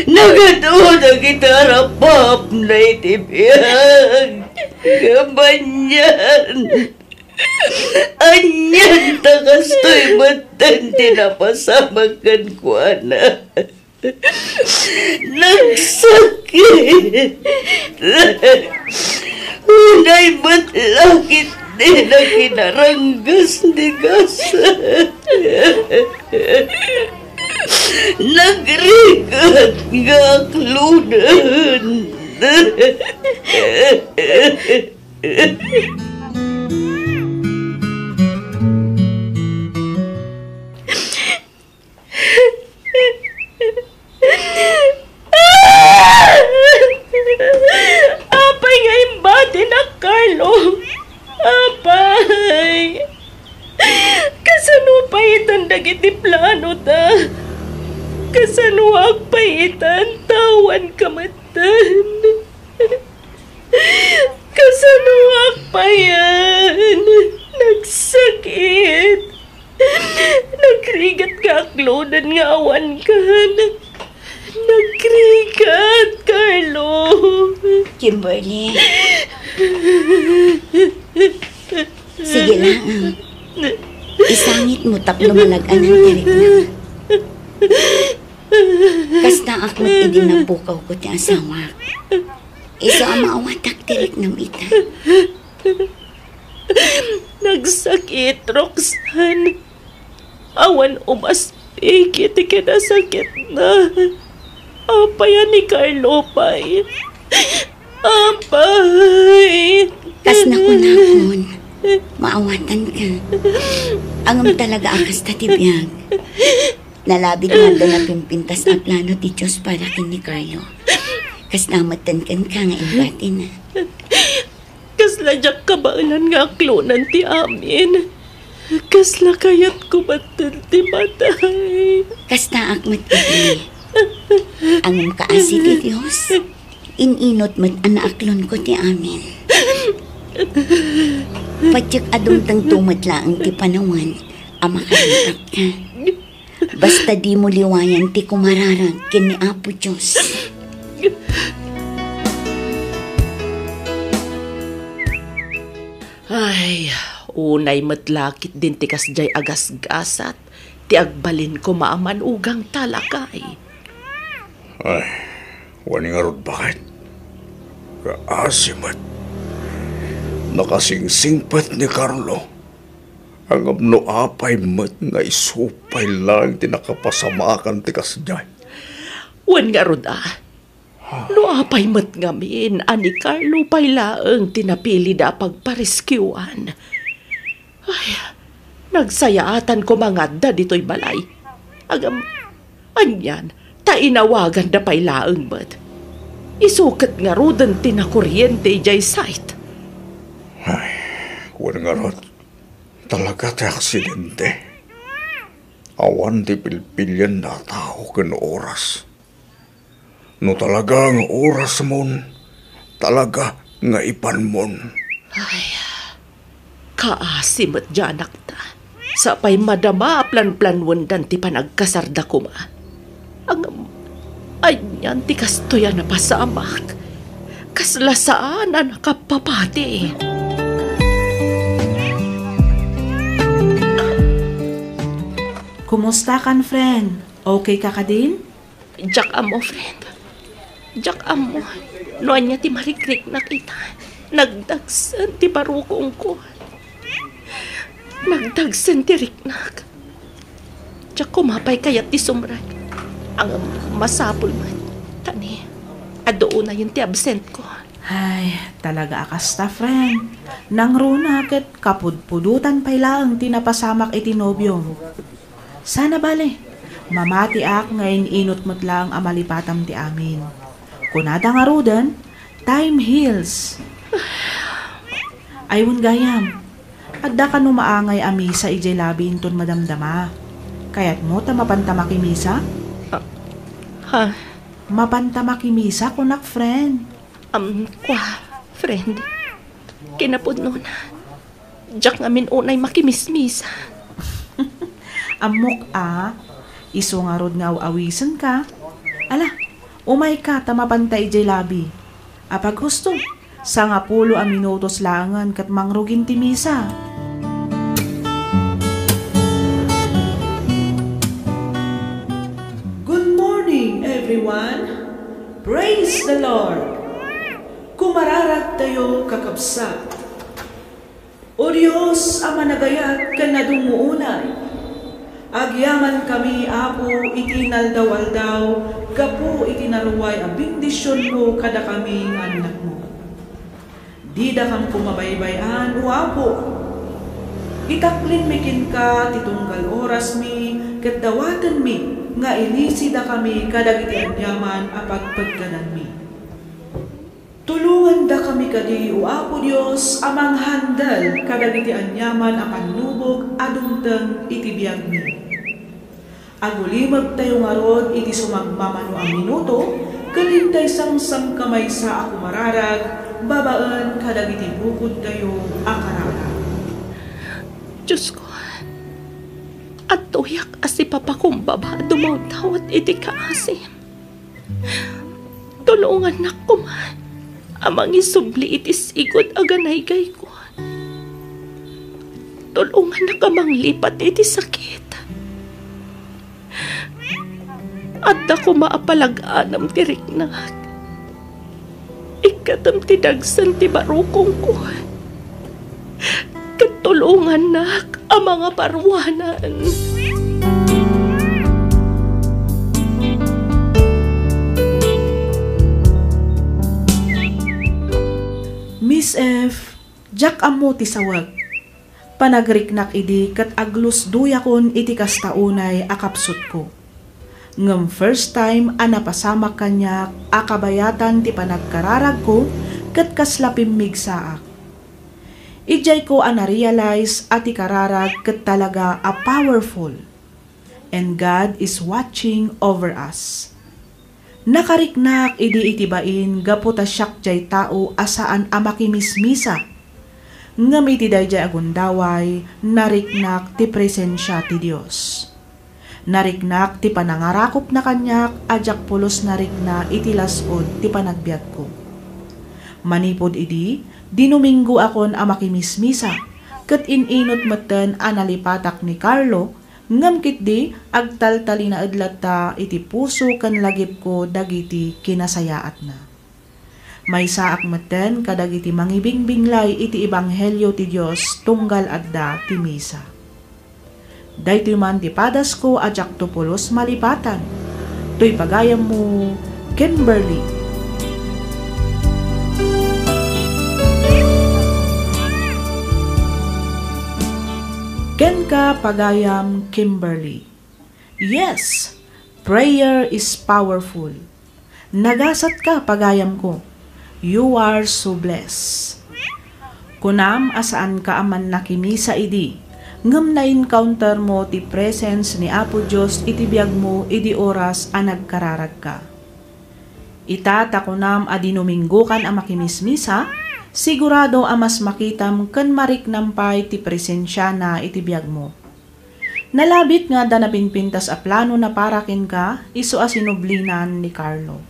Nagatuon ang itarapap na itibiyag. Kabanyan. Anyan takastoy matan tinapasamakan ko na. Nagsakit. Unay matlakit din na kinaranggas ni Gasa. Nagrigat nga aklunan. Apay nga imbati na, Carlo. Apay. Kasano pa itan dagiti plano ta? Kasano pa itan tawan kamatan? Kasano pa yan? Nagsakit. Nagrigat ka aklodan nga awan ka. Nagrigat, Carlo. Kimberly. Sige lang. Isangit mo tapno malagan ang tirik na. Kasta akmat idinapukaw ko ti asawa. Iso ang maawatak tirik ng ita. Nagsakit, Roxanne. Awan umaspig, iti kinasakit na. Apayan ni Carlo pa'y. Apay. Kas na kunakon. Maawatan ka. Angam talaga akas tatibiyag. Nalabid nga doon na pimpintas na plano ti Diyos para kini Carlo. Kas namatan kan ka nga imbati na. Kasla jak kabaanan nga aklonan ti amin. Kasla kayat kumatan ti matay. Kasta akmat iti. Angam kaasi ti Diyos. Ininot mat anaaklon ko ti amin. Patyak adumtang tumatlaang ti panawan, ama kalipat ka. Basta di mo liwayan ti kumararag kini Apo Diyos. Ay, unay matlakit din ti kasjay agas-gasat. Ti agbalin ko maaman ugang talakay. Ay, wani nga rod bakit? Kaasimat. Nakasingsingpat ni Carlo. Ang amno apay mat nga isupay lang tinakapasamakan ti kasjay. Wan nga roda. No apay mat ngamin, ani Carlo pay laeng tinapili da pagpareskiwan. Ay, nagsayaatan ko mga da dito'y balay. Agam, anyan, tainawagan da pay laeng mat. Isukat nga rodan tinakuryente jay site. Ay, wan nga rod. Talaga ti aksidente. Awan ti pilpilyan na tao ken oras. No talaga nga oras mon, talaga nga ipan mon. Ay, kaasim at janak ta. Sapay madama plan-planwan dan ti panagkasarda ko ma. Ang anyan ti kastoya na pasamak. Kaslasaan na nakapapati. Kumusta kan, friend? Okay ka din? Jack amo, friend. Jack amo. Noan niya ti marikrik na kita. Nagdagsan ti barukong ko. Nagdagsan ti riknak. Jack kumapay kayat ti sumrag. Ang masapul man. Tani, adoon na yun ti absent ko. Ay, talaga akasta, friend. Nang runakit kapudpudutan pay lang tinapasamak iti nobyong. Sana bale, mamati ak ngayon inot mo't lang amalipatam ti amin. Kunada nga rudan, time heals. Ayun gayam, adda ka numaangay amisa ijay labi inton madamdama. Kaya't mo ta mapantamakimisa? Ha? Mapantamakimisa kunak, friend. Friend, kinapod nun. Jack ngamin unay makimismisa. Amok iso nga rod nga awisan ka. Ala, umay ka tamapantay jay labi. Apag gusto, sa nga 10 minutos langan kat mangrugin ti misa. Good morning, everyone. Praise the Lord. Kumararag tayo kakabsa. O Diyos, ama nagayat ka na dumuunay. Agyaman kami, Apo, itinaldawaldaw, gapu itinaluway a bindisyon mo kada kami nga anak mo. Di da kam kumabaybayan, o Apo. Itaklin mikin ka, titunggal oras mi, kat dawatan mi, nga ilisi da kami kadagiti anyaman a pagpagkanan mi. Tulungan da kami kadi, o Apo Diyos, amang handal kadagiti anyaman a panlubog adungteng itibiyag mi. Agulimag tayo nga rod, iti sumagmamano ang minuto, kalintay sang kamay sa ako mararag, babaan kadagiti bukod tayo akararag. Diyos ko, at tuyak as ipapakumbaba dumaw-dawat iti kaasim. Tulungan na ko man, amang isubli iti sigod aganay gay ko. Tulungan na kamang lipat iti sakit. At ako maapalag-anam ti riknak. Ikatam ti dagsan ti barukong ko. Katulungan nak ang mga parwanan. Miss F, Jack amo ti sawag. Panagriknak idi kat aglus duyakon iti kastaunay akapsut ko. Ngem first time anapasamak kanyak akabayatan ti panagkararag ko kat kaslapim migsaak. Ijay ko anarealize at ikararag kat talaga a powerful. And God is watching over us. Nakariknak idi itibain gaputa siyak jay tao asaan amakimismisa. Ngem iti dayjay agundaway nariknak ti presensya ti Dios. Nariknak ti panangarakop na kanyak, ajak pulos narikna iti lasod ti panagbiag ko. Manipod idi, dinuminggo akon a makimismisa, ket ininot meten analipatak ni Carlo, ngam kitdi agtaltali na adlata iti puso kan lagip ko dagiti kinasayaat na. May saak maten kadagiti mangibingbinglay iti ebanghelyo ti Dios tunggal adda ti misa. Daytoy man ti padas ko a Jactopulos malipatan. Toy pagayam mo, Kimberly. Ken ka pagayam, Kimberly. Yes, prayer is powerful. Nagasat ka pagayam ko. You are so blessed. Kunam asaan ka aman nakimisa idi, ngem na encounter mo ti presence ni Apo Diyos iti biag mo idi oras a nagkararag ka. Itata kunam adi Dominggo kan a makimismisa, sigurado a mas makitam ken mariknampay ti presensya na iti biag mo. Nalabit nga da napinpintas a plano na parakin ka, iso a sinublinan ni Carlo.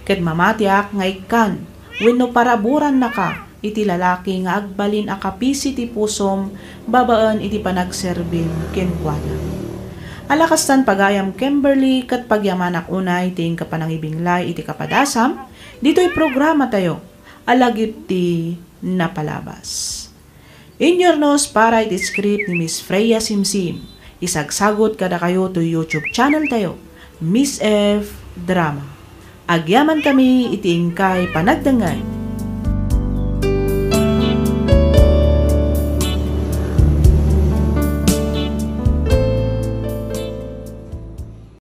Ket mamatiak nga ikan, wenno paraburan na ka, iti lalaki nga agbalin a kapisi ti pusom, babaan iti panagserbing kenkuana. Alakastan pagayam, Kimberly, kat pagyamanak unay ting kapanangibinglay iti kapadasam, dito'y programa tayo, alagip ti napalabas. Inyornos para iti script ni Miss Freya Simsim, isagsagot kada kayo to YouTube channel tayo, Miss F. Drama. Agyaman kami iti ingkay panagdangay